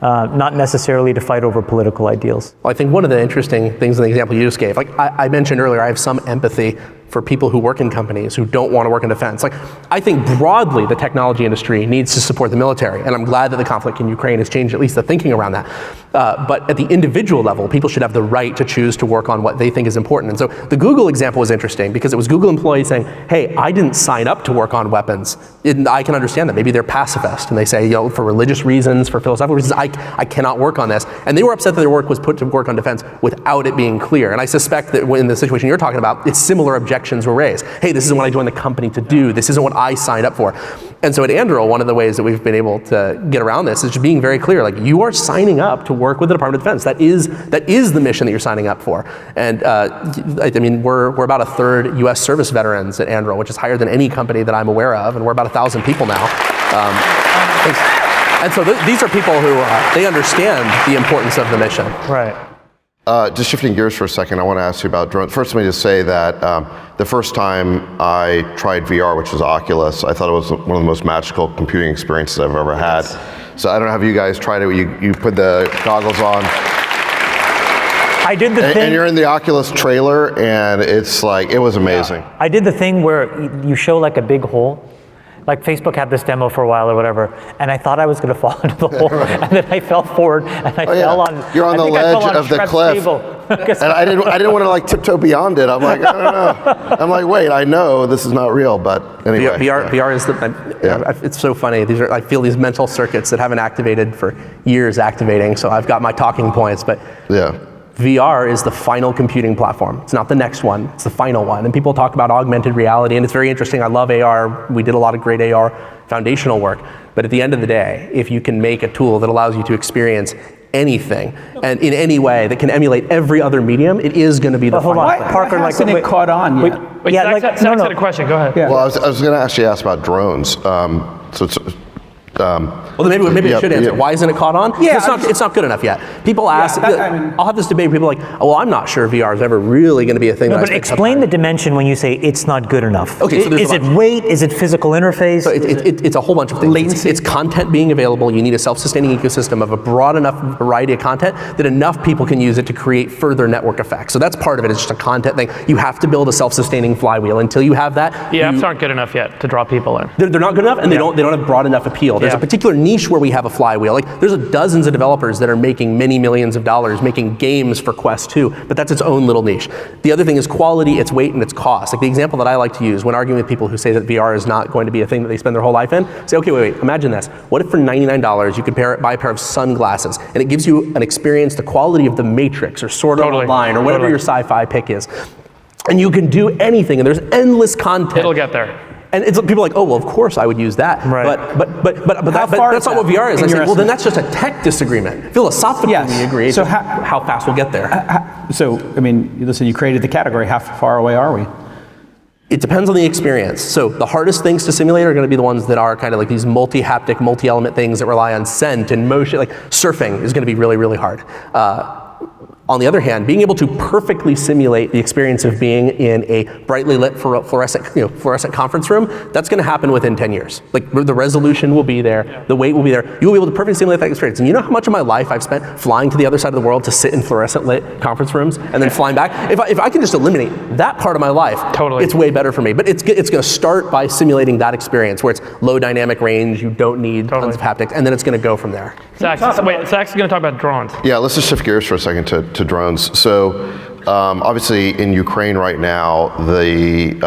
not necessarily to fight over political ideals. Well, I think one of the interesting things in the example you just gave, like I mentioned earlier, I have some empathy for people who work in companies who don't want to work in defense. Like, I think broadly the technology industry needs to support the military, and I'm glad that the conflict in Ukraine has changed at least the thinking around that. But at the individual level, people should have the right to choose to work on what they think is important. And so the Google example was interesting because it was Google employees saying, hey, I didn't sign up to work on weapons. And I can understand that. Maybe they're pacifist, and they say, for religious reasons, for philosophical reasons, I cannot work on this. And they were upset that their work was put to work on defense without it being clear. And I suspect that in the situation you're talking about, it's similar objections were raised. Hey, this isn't what I joined the company to do. This isn't what I signed up for. And so at Anduril, one of the ways that we've been able to get around this is just being very clear, like, you are signing up to work with the Department of Defense. That is the mission that you're signing up for. And I mean, we're about a third US service veterans at Anduril, which is higher than any company that I'm aware of, and we're about 1,000 people now. And so these are people who, they understand the importance of the mission. Right. Just shifting gears for a second, I want to ask you about drones. First, let me just say that the first time I tried VR, which was Oculus, I thought it was one of the most magical computing experiences I've ever had. So I don't know, have you guys tried it? You put the goggles on. I did the thing. And you're in the Oculus trailer, and it's like, it was amazing. Yeah. I did the thing where you show like a big hole. Like Facebook had this demo for a while or whatever, and I thought I was going to fall into the hole, and then I fell forward, and I fell on. You're on the ledge of the cliff, and I didn't want to like tiptoe beyond it. I'm like, I don't know. I'm like, wait, I know this is not real, but anyway. VR is it's so funny. I feel these mental circuits that haven't activated for years activating. So I've got my talking points, but yeah. VR is the final computing platform. It's not the next one, it's the final one. And people talk about augmented reality, and it's very interesting. I love AR. We did a lot of great AR foundational work. But at the end of the day, if you can make a tool that allows you to experience anything and in any way that can emulate every other medium, it is going to be the final thing. Parker, Why hasn't it caught on yet? Wait, Yeah, Zach like, had a question. Go ahead. Yeah. Well, I was going to actually ask about drones. Well, then maybe I should answer. Yeah. Why isn't it caught on? Yeah, it's not good enough yet. People ask. I'll have this debate. People are like, oh, well, I'm not sure VR is ever really going to be a thing. No, but explain the dimension when you say it's not good enough. Okay, so is it weight? Is it physical interface? So it's a whole bunch of things. It's content being available. You need a self-sustaining ecosystem of a broad enough variety of content that enough people can use it to create further network effects. So that's part of it. It's just a content thing. You have to build a self-sustaining flywheel. Until you have that, The apps aren't good enough yet to draw people in. they're not good enough, and they don't have broad enough appeal. There's a particular niche where we have a flywheel. Like, there's dozens of developers that are making many millions of dollars making games for Quest 2, but that's its own little niche. The other thing is quality, its weight, and its cost. Like, the example that I like to use when arguing with people who say that VR is not going to be a thing that they spend their whole life in, say, okay, wait, imagine this. What if for $99 you could buy a pair of sunglasses, and it gives you an experience the quality of The Matrix or Sword Art Online or whatever your sci-fi pick is, and you can do anything, and there's endless content. It'll get there. And it's people are like, oh, well, of course I would use that. Right. But that's not what VR is. I say, well, then that's just a tech disagreement. Philosophically, we agree. So how fast we'll get there? So, I mean, listen, you created the category. How far away are we? It depends on the experience. So the hardest things to simulate are going to be the ones that are kind of like these multi-haptic, multi-element things that rely on scent and motion. Like surfing is going to be really, really hard. On the other hand, being able to perfectly simulate the experience of being in a brightly lit fluorescent conference room, that's going to happen within 10 years. Like the resolution will be there, the weight will be there. You will be able to perfectly simulate that experience. And you know how much of my life I've spent flying to the other side of the world to sit in fluorescent lit conference rooms and then flying back? If I can just eliminate that part of my life, it's way better for me. But it's going to start by simulating that experience where it's low dynamic range, you don't need tons of haptics, and then it's going to go from there. Zach's going to talk about drones. Yeah, let's just shift gears for a second to drones. So obviously in Ukraine right now, the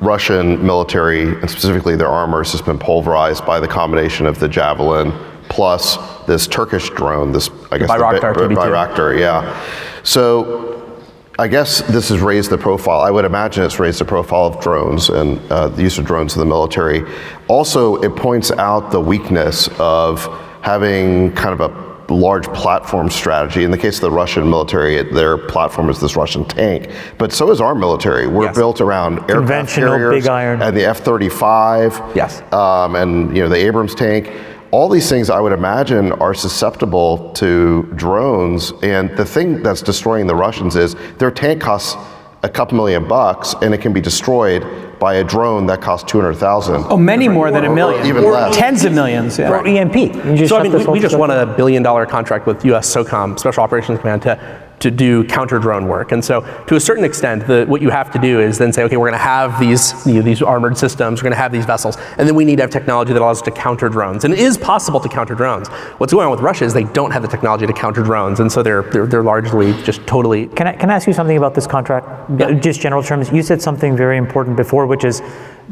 Russian military, and specifically their armors, has been pulverized by the combination of the Javelin plus this Turkish drone, this, I guess, Bayraktar, yeah. So I guess this has raised the profile. I would imagine it's raised the profile of drones and the use of drones in the military. Also, it points out the weakness of having kind of a large platform strategy. In the case of the Russian military, their platform is this Russian tank, but so is our military. We're built around aircraft carriers big iron. and the F-35, and the Abrams tank. All these things, I would imagine, are susceptible to drones, and the thing that's destroying the Russians is their tank costs a couple $1 million and it can be destroyed buy a drone that costs $200,000. Oh, many more than $1 million. Even less. Tens of millions. Yeah. Or EMP. We just won a $1 billion contract with U.S. SOCOM, Special Operations Command, to do counter drone work. And so to a certain extent, what you have to do is then say, okay, we're going to have these armored systems, we're going to have these vessels, and then we need to have technology that allows us to counter drones. And it is possible to counter drones. What's going on with Russia is they don't have the technology to counter drones, and so they're largely just totally. Can I ask you something about this contract? Yeah. Just general terms. You said something very important before, which is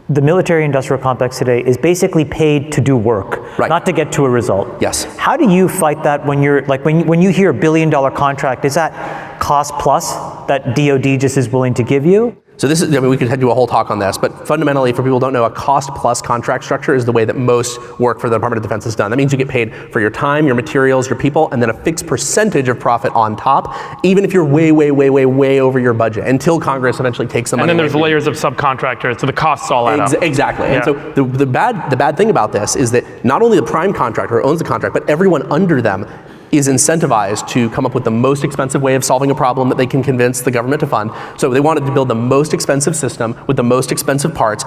the military-industrial complex today is basically paid to do work, right, not to get to a result. Yes. How do you fight that when you're like when you hear $1 billion contract? Is that cost plus that DoD just is willing to give you? So this is, we could do a whole talk on this, but fundamentally, for people who don't know, a cost plus contract structure is the way that most work for the Department of Defense is done. That means you get paid for your time, your materials, your people, and then a fixed percentage of profit on top, even if you're way, way, way, way, way over your budget, until Congress eventually takes the money. And then there's layers of subcontractors, so the costs all add up. Exactly. Yeah. And so the bad thing about this is that not only the prime contractor owns the contract, but everyone under them is incentivized to come up with the most expensive way of solving a problem that they can convince the government to fund. So they wanted to build the most expensive system with the most expensive parts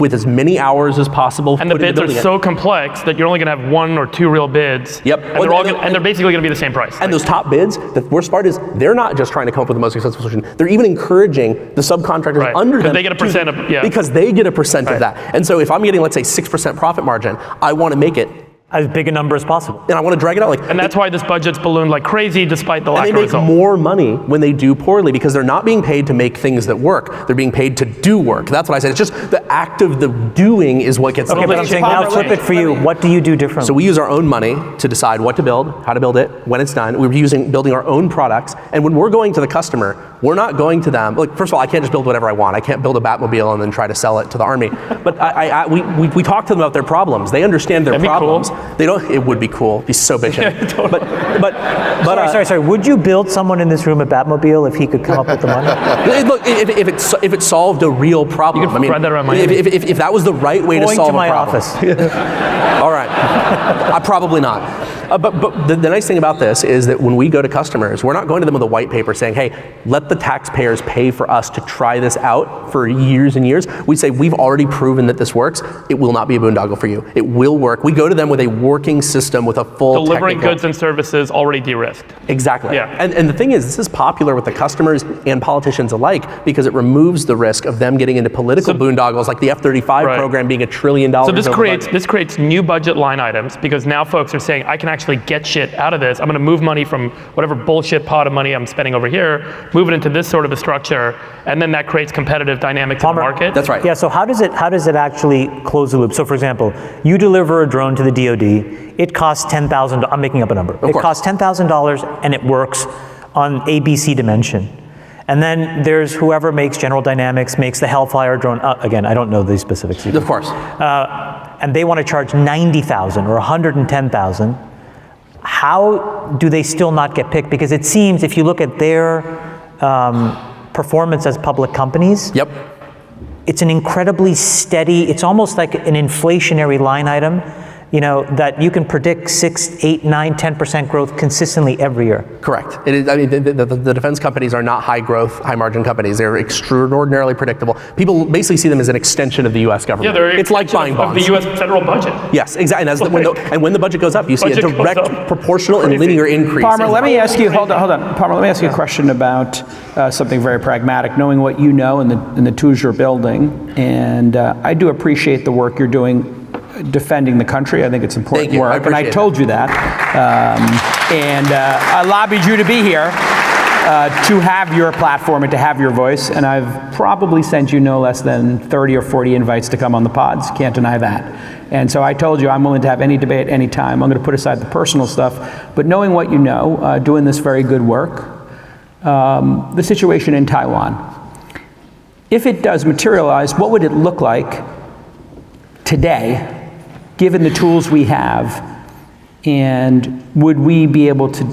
with as many hours as possible. And the bids are so complex that you're only going to have 1 or 2 real bids. Yep. And they're basically going to be the same price. And those top bids, the worst part is they're not just trying to come up with the most expensive solution. They're even encouraging the subcontractors under them. They get a percent of, yeah. Because they get a percent of that. And so if I'm getting, let's say, 6% profit margin, I want to make it as big a number as possible. And I want to drag it out. And that's why this budget's ballooned like crazy despite the lack of result. And they make more money when they do poorly because they're not being paid to make things that work. They're being paid to do work. That's what I said. It's just the act of the doing is what gets. Okay, but I'm saying now flip it for you. What do you do differently? So we use our own money to decide what to build, how to build it, when it's done. We're building our own products. And when we're going to the customer, we're not going to them. Like, first of all, I can't just build whatever I want. I can't build a Batmobile and then try to sell it to the Army. But we talk to them about their problems. They understand their problems. Cool. They don't. It would be cool. It'd be so bitchin'. Yeah, totally. But sorry. Would you build someone in this room a Batmobile if he could come up with the money? Look, if it solved a real problem, you could spread that around Miami. If that was the right way to solve a problem. Going to my office. All right. Probably not. But the nice thing about this is that when we go to customers, we're not going to them with a white paper saying, hey, let the taxpayers pay for us to try this out for years and years. We say, we've already proven that this works. It will not be a boondoggle for you. It will work. We go to them with a working system with a full delivering goods and services already de-risked. Exactly. Yeah. And the thing is, this is popular with the customers and politicians alike because it removes the risk of them getting into political boondoggles like the F-35 program being $1 trillion. So this creates new budget line items because now folks are saying, I can actually get shit out of this. I'm going to move money from whatever bullshit pot of money I'm spending over here, move it into this sort of a structure, and then that creates competitive dynamics in the market. That's right. Yeah, so how does it actually close the loop? So for example, you deliver a drone to the DoD, it costs $10,000, I'm making up a number. It costs $10,000 and it works on ABC dimension. And then there's whoever makes General Dynamics, makes the Hellfire drone. Again, I don't know these specifics. Of course. And they want to charge $90,000 or $110,000. How do they still not get picked? Because it seems if you look at their performance as public companies, yep, it's an incredibly steady, it's almost like an inflationary line item, that you can predict 6, 8, 9, 10% growth consistently every year. Correct. It is. I mean, the defense companies are not high growth, high margin companies. They're extraordinarily predictable. People basically see them as an extension of the U.S. government. Yeah, it's like buying bonds. Of the U.S. federal budget. Yes, exactly. And when the budget goes up, you see a direct, proportional, and linear increase. Palmer, let me ask you. Hold on. Palmer, let me ask you a question about something very pragmatic. Knowing what you know and the tools you're building, and I do appreciate the work you're doing. Defending the country, I think it's important work, and I told you that. I lobbied you to be here to have your platform and to have your voice, and I've probably sent you no less than 30 or 40 invites to come on the pods. Can't deny that. And so I told you I'm willing to have any debate any time. I'm going to put aside the personal stuff, but knowing what you know, doing this very good work, the situation in Taiwan, if it does materialize, what would it look like today, given the tools we have, and would we be able to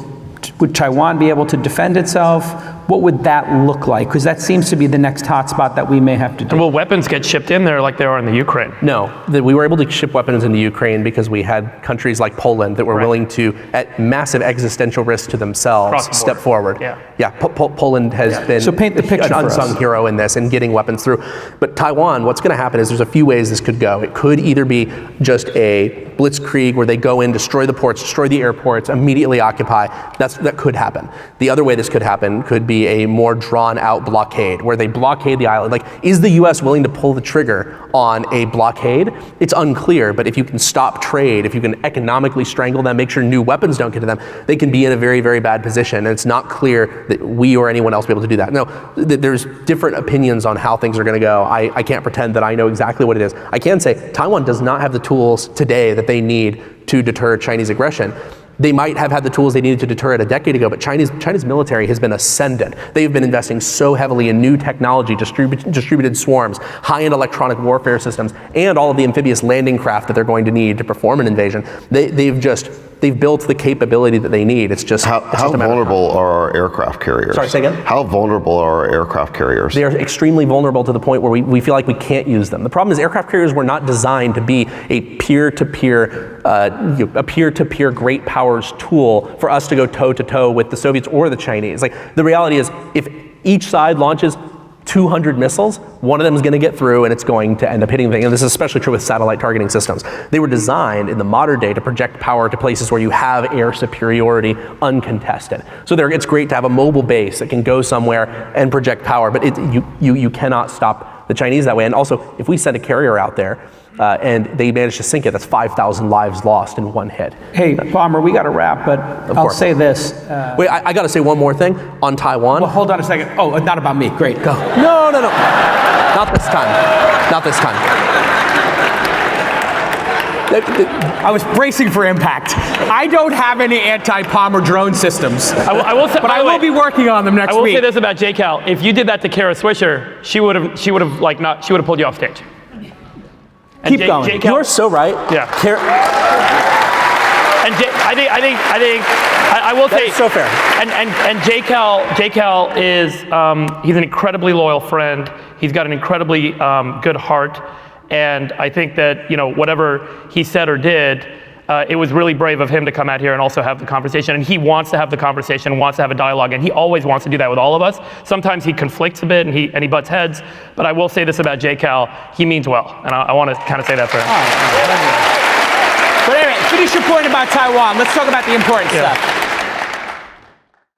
would Taiwan be able to defend itself? What would that look like? Because that seems to be the next hotspot that we may have to do. Will weapons get shipped in there like they are in the Ukraine? No, we were able to ship weapons into Ukraine because we had countries like Poland that were willing to, at massive existential risk to themselves, step forward. Yeah, Poland has been so paint the picture an unsung hero in this and getting weapons through. But Taiwan, what's going to happen is there's a few ways this could go. It could either be just a blitzkrieg where they go in, destroy the ports, destroy the airports, immediately occupy. That could happen. The other way this could happen could be a more drawn out blockade where they blockade the island. Like, is the US willing to pull the trigger on a blockade? It's unclear, but if you can stop trade, if you can economically strangle them, make sure new weapons don't get to them, they can be in a very, very bad position. And it's not clear that we or anyone else will be able to do that. No, there's different opinions on how things are going to go. I can't pretend that I know exactly what it is. I can say Taiwan does not have the tools today that they need to deter Chinese aggression. They might have had the tools they needed to deter it a decade ago, but China's military has been ascendant. They've been investing so heavily in new technology, distributed swarms, high-end electronic warfare systems, and all of the amphibious landing craft that they're going to need to perform an invasion. They've built the capability that they need. It's just how vulnerable are our aircraft carriers? Sorry, say again? How vulnerable are our aircraft carriers? They are extremely vulnerable to the point where we feel like we can't use them. The problem is aircraft carriers were not designed to be a peer-to-peer great powers tool for us to go toe-to-toe with the Soviets or the Chinese. Like, the reality is, if each side launches 200 missiles, one of them is going to get through and it's going to end up hitting the thing. And this is especially true with satellite targeting systems. They were designed in the modern day to project power to places where you have air superiority uncontested. So it's great to have a mobile base that can go somewhere and project power, but you cannot stop the Chinese that way. And also, if we send a carrier out there and they manage to sink it, that's 5,000 lives lost in one hit. Hey, Palmer, we got to wrap, but I'll say this. Wait, I got to say one more thing on Taiwan. Well, hold on a second. Oh, not about me. Great, go. No. Not this time. Not this time. I was bracing for impact. I don't have any anti-Palmer drone systems. I will say, but I will be working on them next week. I will say this about JCal: if you did that to Kara Swisher, she would have pulled you off stage. Keep going. You're so right. Yeah. I will say so fair. And JCal is he's an incredibly loyal friend. He's got an incredibly good heart, and I think that whatever he said or did, it was really brave of him to come out here and also have the conversation. And he wants to have the conversation, wants to have a dialogue, and he always wants to do that with all of us. Sometimes he conflicts a bit and he butts heads, but I will say this about JCal: he means well, and I want to kind of say that for him. But anyway, finish your point about Taiwan. Let's talk about the important stuff.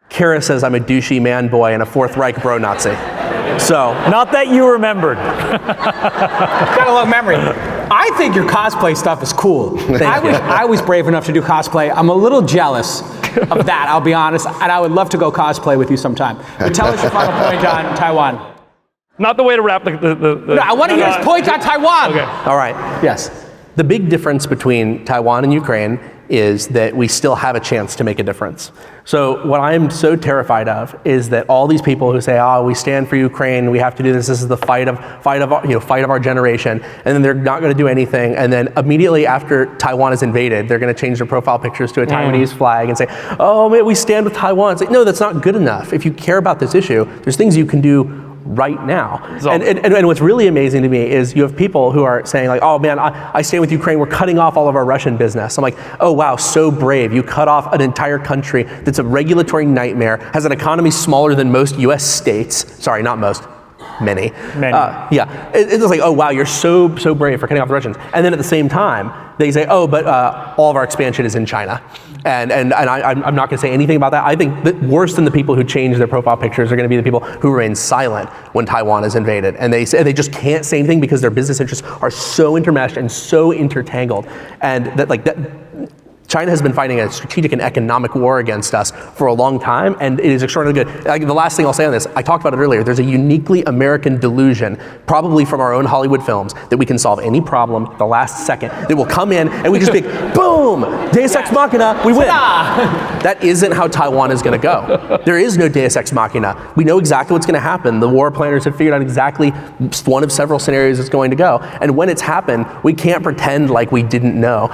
Kara says I'm a douchey man boy and a Fourth Reich bro Nazi. So, not that you remembered. Got a low memory. I think your cosplay stuff is cool. I was brave enough to do cosplay. I'm a little jealous of that, I'll be honest, and I would love to go cosplay with you sometime. But tell us your final point on Taiwan. Not the way to wrap the No, I want to hear his point on Taiwan. Okay. All right. Yes. The big difference between Taiwan and Ukraine is that we still have a chance to make a difference. So what I'm so terrified of is that all these people who say, we stand for Ukraine, we have to do this, this is the fight of our generation, and then they're not going to do anything, and then immediately after Taiwan is invaded, they're going to change their profile pictures to a Taiwanese flag and say, oh man, we stand with Taiwan. It's like, no, that's not good enough. If you care about this issue, there's things you can do right now. And what's really amazing to me is you have people who are saying like, oh man, I stand with Ukraine, we're cutting off all of our Russian business. I'm like, oh wow, so brave. You cut off an entire country that's a regulatory nightmare, has an economy smaller than most US states. Sorry, not most. Many. It's like, oh wow, you're so brave for cutting off the Russians. And then at the same time, they say, oh, but all of our expansion is in China. And I'm not going to say anything about that. I think that worse than the people who change their profile pictures are going to be the people who remain silent when Taiwan is invaded. And they just can't say anything because their business interests are so intermeshed and so intertangled. And China has been fighting a strategic and economic war against us for a long time, and it is extraordinarily good. The last thing I'll say on this, I talked about it earlier, there's a uniquely American delusion, probably from our own Hollywood films, that we can solve any problem at the last second, that will come in and we just be boom, Deus Ex Machina, we win. That isn't how Taiwan is gonna go. There is no Deus Ex Machina. We know exactly what's gonna happen. The war planners have figured out exactly one of several scenarios it's going to go. And when it's happened, we can't pretend like we didn't know.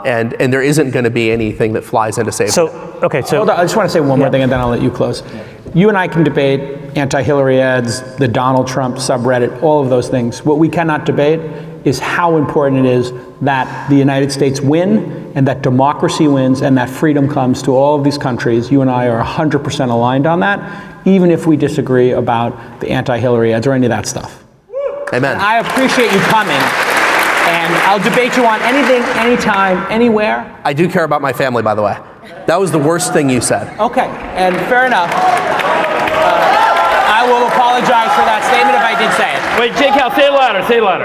And there is isn't going to be anything that flies into safety. So Hold on, I just want to say one more thing and then I'll let you close. You and I can debate anti-Hillary ads, the Donald Trump subreddit, all of those things. What we cannot debate is how important it is that the United States win and that democracy wins and that freedom comes to all of these countries. You and I are 100% aligned on that, even if we disagree about the anti-Hillary ads or any of that stuff. Amen. And I appreciate you coming, and I'll debate you on anything, anytime, anywhere. I do care about my family, by the way. That was the worst thing you said. Okay, and fair enough. I will apologize for that statement if I did say it. Wait, J-Cal, say it louder, say it louder.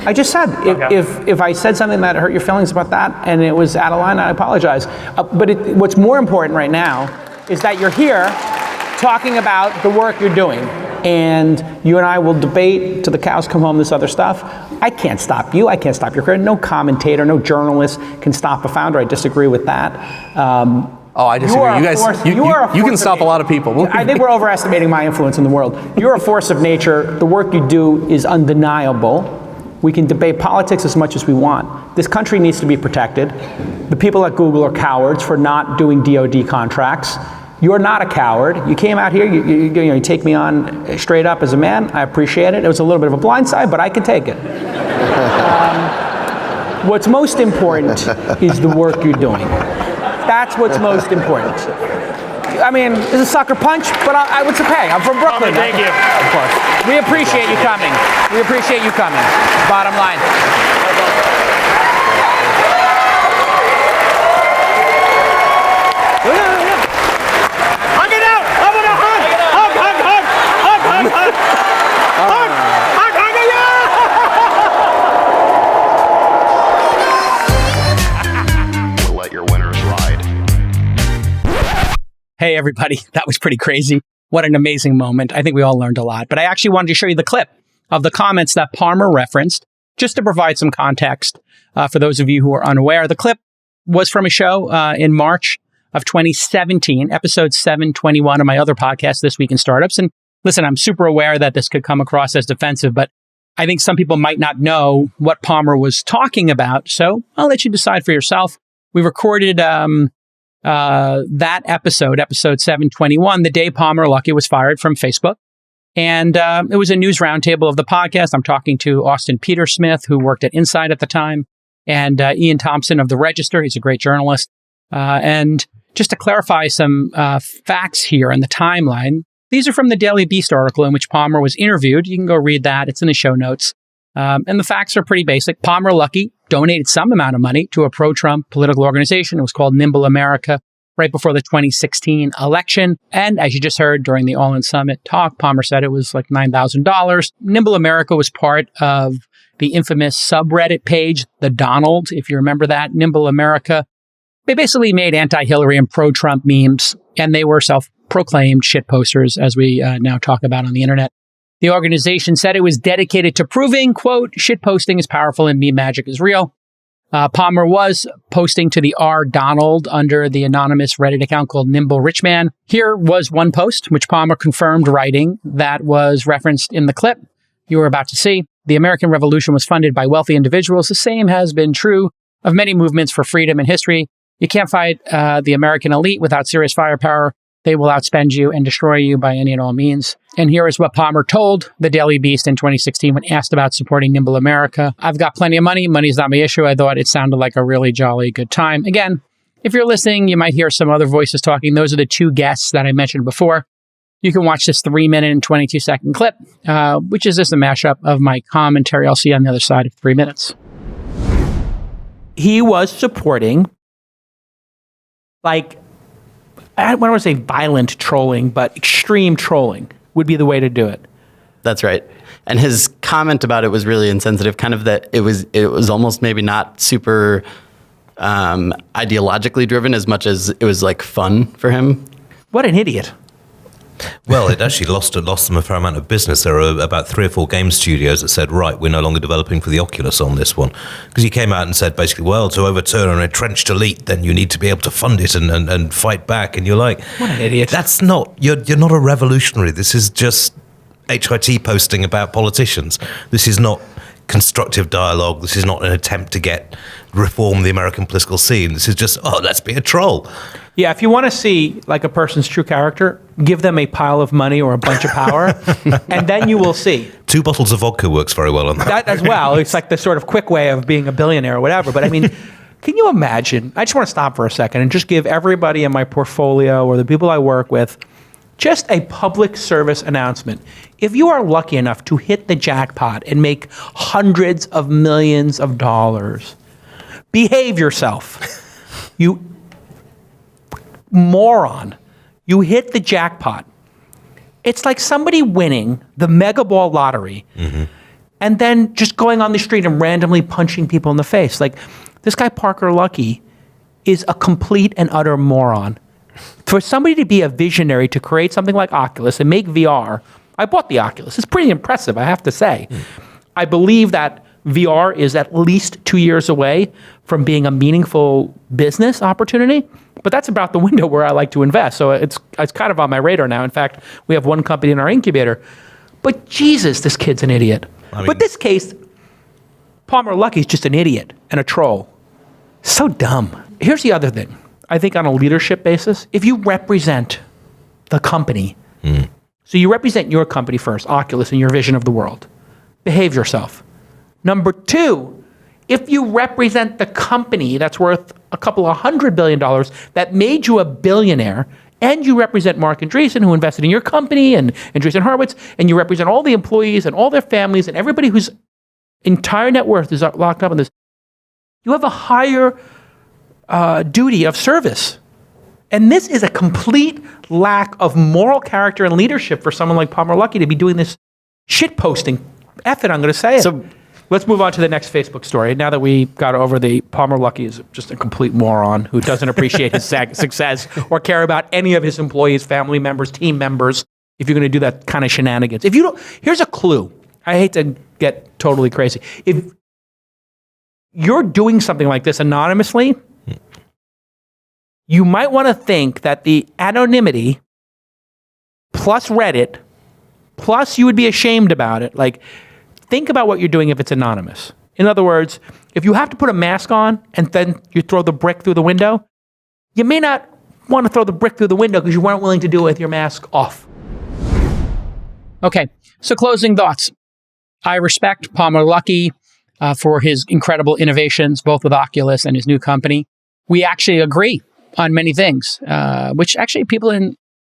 I just said, if I said something that hurt your feelings about that and it was out of line, I apologize. But what's more important right now is that you're here talking about the work you're doing. And you and I will debate till the cows come home this other stuff. I can't stop you. I can't stop your career. No commentator, no journalist can stop a founder. I disagree with that. I disagree. You guys, you can stop a lot of people. I think we're overestimating my influence in the world. You're a force of nature. The work you do is undeniable. We can debate politics as much as we want. This country needs to be protected. The people at Google are cowards for not doing DoD contracts. You're not a coward. You came out here, you take me on straight up as a man. I appreciate it. It was a little bit of a blindside, but I can take it. What's most important is the work you're doing. That's what's most important. I mean, it's a sucker punch, but it's okay. I'm from Brooklyn. Thank you. Of course. We appreciate you coming. We appreciate you coming. Bottom line. Hey, everybody. That was pretty crazy. What an amazing moment. I think we all learned a lot. But I actually wanted to show you the clip of the comments that Palmer referenced, just to provide some context for those of you who are unaware. The clip was from a show in March of 2017, episode 721 of my other podcast, This Week in Startups. And listen, I'm super aware that this could come across as defensive, but I think some people might not know what Palmer was talking about. So I'll let you decide for yourself. We recorded that episode 721, the day Palmer Luckey was fired from Facebook. And it was a news roundtable of the podcast. I'm talking to Austin Petersmith, who worked at Inside at the time, and Ian Thompson of The Register. He's a great journalist. And just to clarify some facts here on the timeline, these are from the Daily Beast article in which Palmer was interviewed. You can go read that. It's in the show notes. And the facts are pretty basic. Palmer Luckey donated some amount of money to a pro-Trump political organization. It was called Nimble America, right before the 2016 election. And as you just heard during the All In Summit talk, Palmer said it was like $9,000. Nimble America was part of the infamous subreddit page, the Donald, if you remember that. Nimble America. They basically made anti-Hillary and pro-Trump memes, and they were self-proclaimed shit posters, as we now talk about on the internet. The organization said it was dedicated to proving, quote, shit posting is powerful and meme magic is real. Palmer was posting to the R Donald under the anonymous Reddit account called Nimble Richman. Here was one post, which Palmer confirmed writing that was referenced in the clip you were about to see. The American Revolution was funded by wealthy individuals. The same has been true of many movements for freedom in history. You can't fight the American elite without serious firepower. They will outspend you and destroy you by any and all means. And here is what Palmer told the Daily Beast in 2016 when asked about supporting Nimble America. I've got plenty of money. Money's not my issue. I thought it sounded like a really jolly good time. Again, if you're listening, you might hear some other voices talking. Those are the two guests that I mentioned before. You can watch this 3-minute and 22-second clip, which is just a mashup of my commentary. I'll see you on the other side of 3 minutes. He was supporting, like, I don't want to say violent trolling, but extreme trolling would be the way to do it. That's right. And his comment about it was really insensitive, kind of that it was almost maybe not super ideologically driven as much as it was like fun for him. What an idiot. Well, it actually lost them a fair amount of business. There were about 3 or 4 game studios that said, right, we're no longer developing for the Oculus on this one. Because he came out and said, basically, well, to overturn an entrenched elite, then you need to be able to fund it and fight back. And you're like, what an idiot. That's not, you're not a revolutionary. This is just HIT posting about politicians. This is not constructive dialogue. This is not an attempt to reform the American political scene. This is just, let's be a troll. Yeah, if you want to see like a person's true character, give them a pile of money or a bunch of power, and then you will see. 2 bottles of vodka works very well on that. That as well. It's like the sort of quick way of being a billionaire or whatever. But I mean, can you imagine? I just want to stop for a second and just give everybody in my portfolio or the people I work with just a public service announcement. If you are lucky enough to hit the jackpot and make hundreds of millions of dollars, behave yourself. You moron. You hit the jackpot. It's like somebody winning the mega ball lottery and then just going on the street and randomly punching people in the face. Like, this guy Parker Luckey is a complete and utter moron. For somebody to be a visionary to create something like Oculus and make VR, I bought the Oculus. It's pretty impressive, I have to say. I believe that VR is at least 2 years away from being a meaningful business opportunity, but that's about the window where I like to invest. So it's kind of on my radar now. In fact, we have one company in our incubator. But Jesus, this kid's an idiot. But this case, Palmer Luckey's just an idiot and a troll. So dumb. Here's the other thing. I think on a leadership basis, if you represent the company, so you represent your company first, Oculus, and your vision of the world, behave yourself. Number 2, if you represent the company that's worth a couple of $100 billion that made you a billionaire, and you represent Mark Andreessen, who invested in your company, and Andreessen Horowitz, and you represent all the employees and all their families and everybody whose entire net worth is locked up in this, you have a higher duty of service. And this is a complete lack of moral character and leadership for someone like Palmer Luckey to be doing this shit posting. F it, I'm going to say it. So let's move on to the next Facebook story. Now that we got over the Palmer Luckey is just a complete moron who doesn't appreciate his success or care about any of his employees, family members, team members, if you're going to do that kind of shenanigans. If you don't, here's a clue. I hate to get totally crazy. If you're doing something like this anonymously, you might want to think that the anonymity plus Reddit, plus you would be ashamed about it. Like, think about what you're doing if it's anonymous. In other words, if you have to put a mask on and then you throw the brick through the window, you may not want to throw the brick through the window because you weren't willing to do it with your mask off. Okay, so closing thoughts. I respect Palmer Luckey for his incredible innovations, both with Oculus and his new company. We actually agree on many things, which actually people in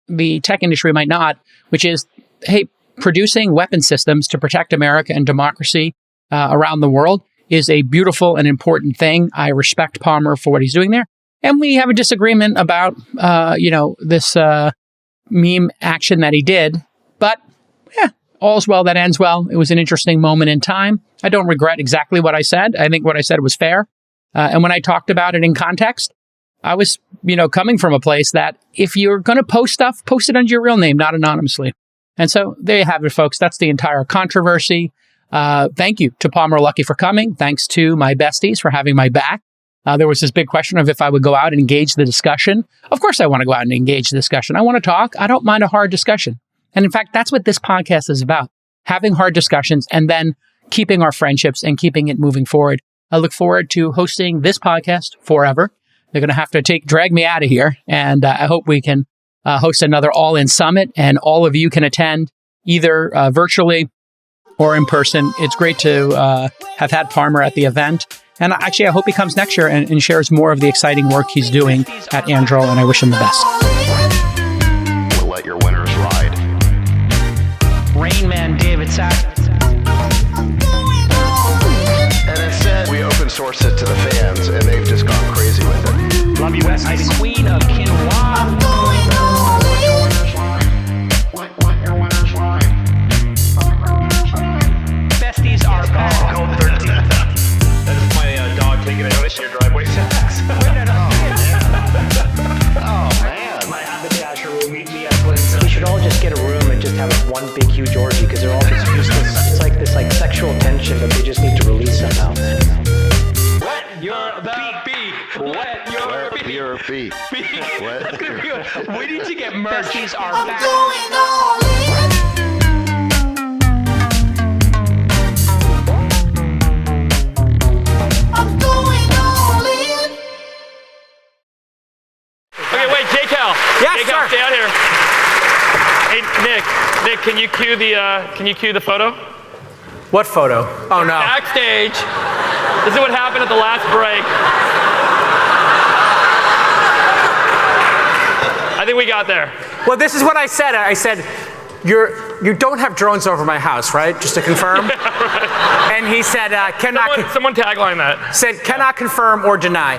the tech industry might not, which is, hey, producing weapon systems to protect America and democracy around the world is a beautiful and important thing. I respect Palmer for what he's doing there. And we have a disagreement about, this meme action that he did. But yeah, all's well that ends well. It was an interesting moment in time. I don't regret exactly what I said. I think what I said was fair. And when I talked about it in context, I was, coming from a place that if you're going to post stuff, post it under your real name, not anonymously. And so there you have it, folks. That's the entire controversy. Thank you to Palmer Luckey for coming. Thanks to my besties for having my back. There was this big question of if I would go out and engage the discussion. Of course I want to go out and engage the discussion. I want to talk. I don't mind a hard discussion. And in fact, that's what this podcast is about. Having hard discussions and then keeping our friendships and keeping it moving forward. I look forward to hosting this podcast forever. They're going to have to drag me out of here. And I hope we can host another All-In Summit and all of you can attend either virtually or in person. It's great to have had Palmer at the event. And actually, I hope he comes next year and shares more of the exciting work he's doing at Anduril, and I wish him the best. We'll let your winners ride. Rain Man David Sack. And instead, we open source it to the fans, and they've just gone crazy with it. Love you, Bestie. Queen of Quinoa. Besties are gone. That is my dog taking a notice in your driveway. Oh, man. My haberdasher will meet me at Clinton. We should all just get a room and just have one big huge orgy because they're all just useless. It's like this sexual tension that they just need to release somehow. Wet your beak. Wet your beak. Your feet. That's gonna be good. We need to get merch. Besties are back. Nick, can you cue the photo? What photo? Oh no. Backstage. This is what happened at the last break. I think we got there. Well, this is what I said. I said, you don't have drones over my house, right? Just to confirm. Yeah, right. And he said, cannot. Someone tagline that. Said cannot confirm or deny.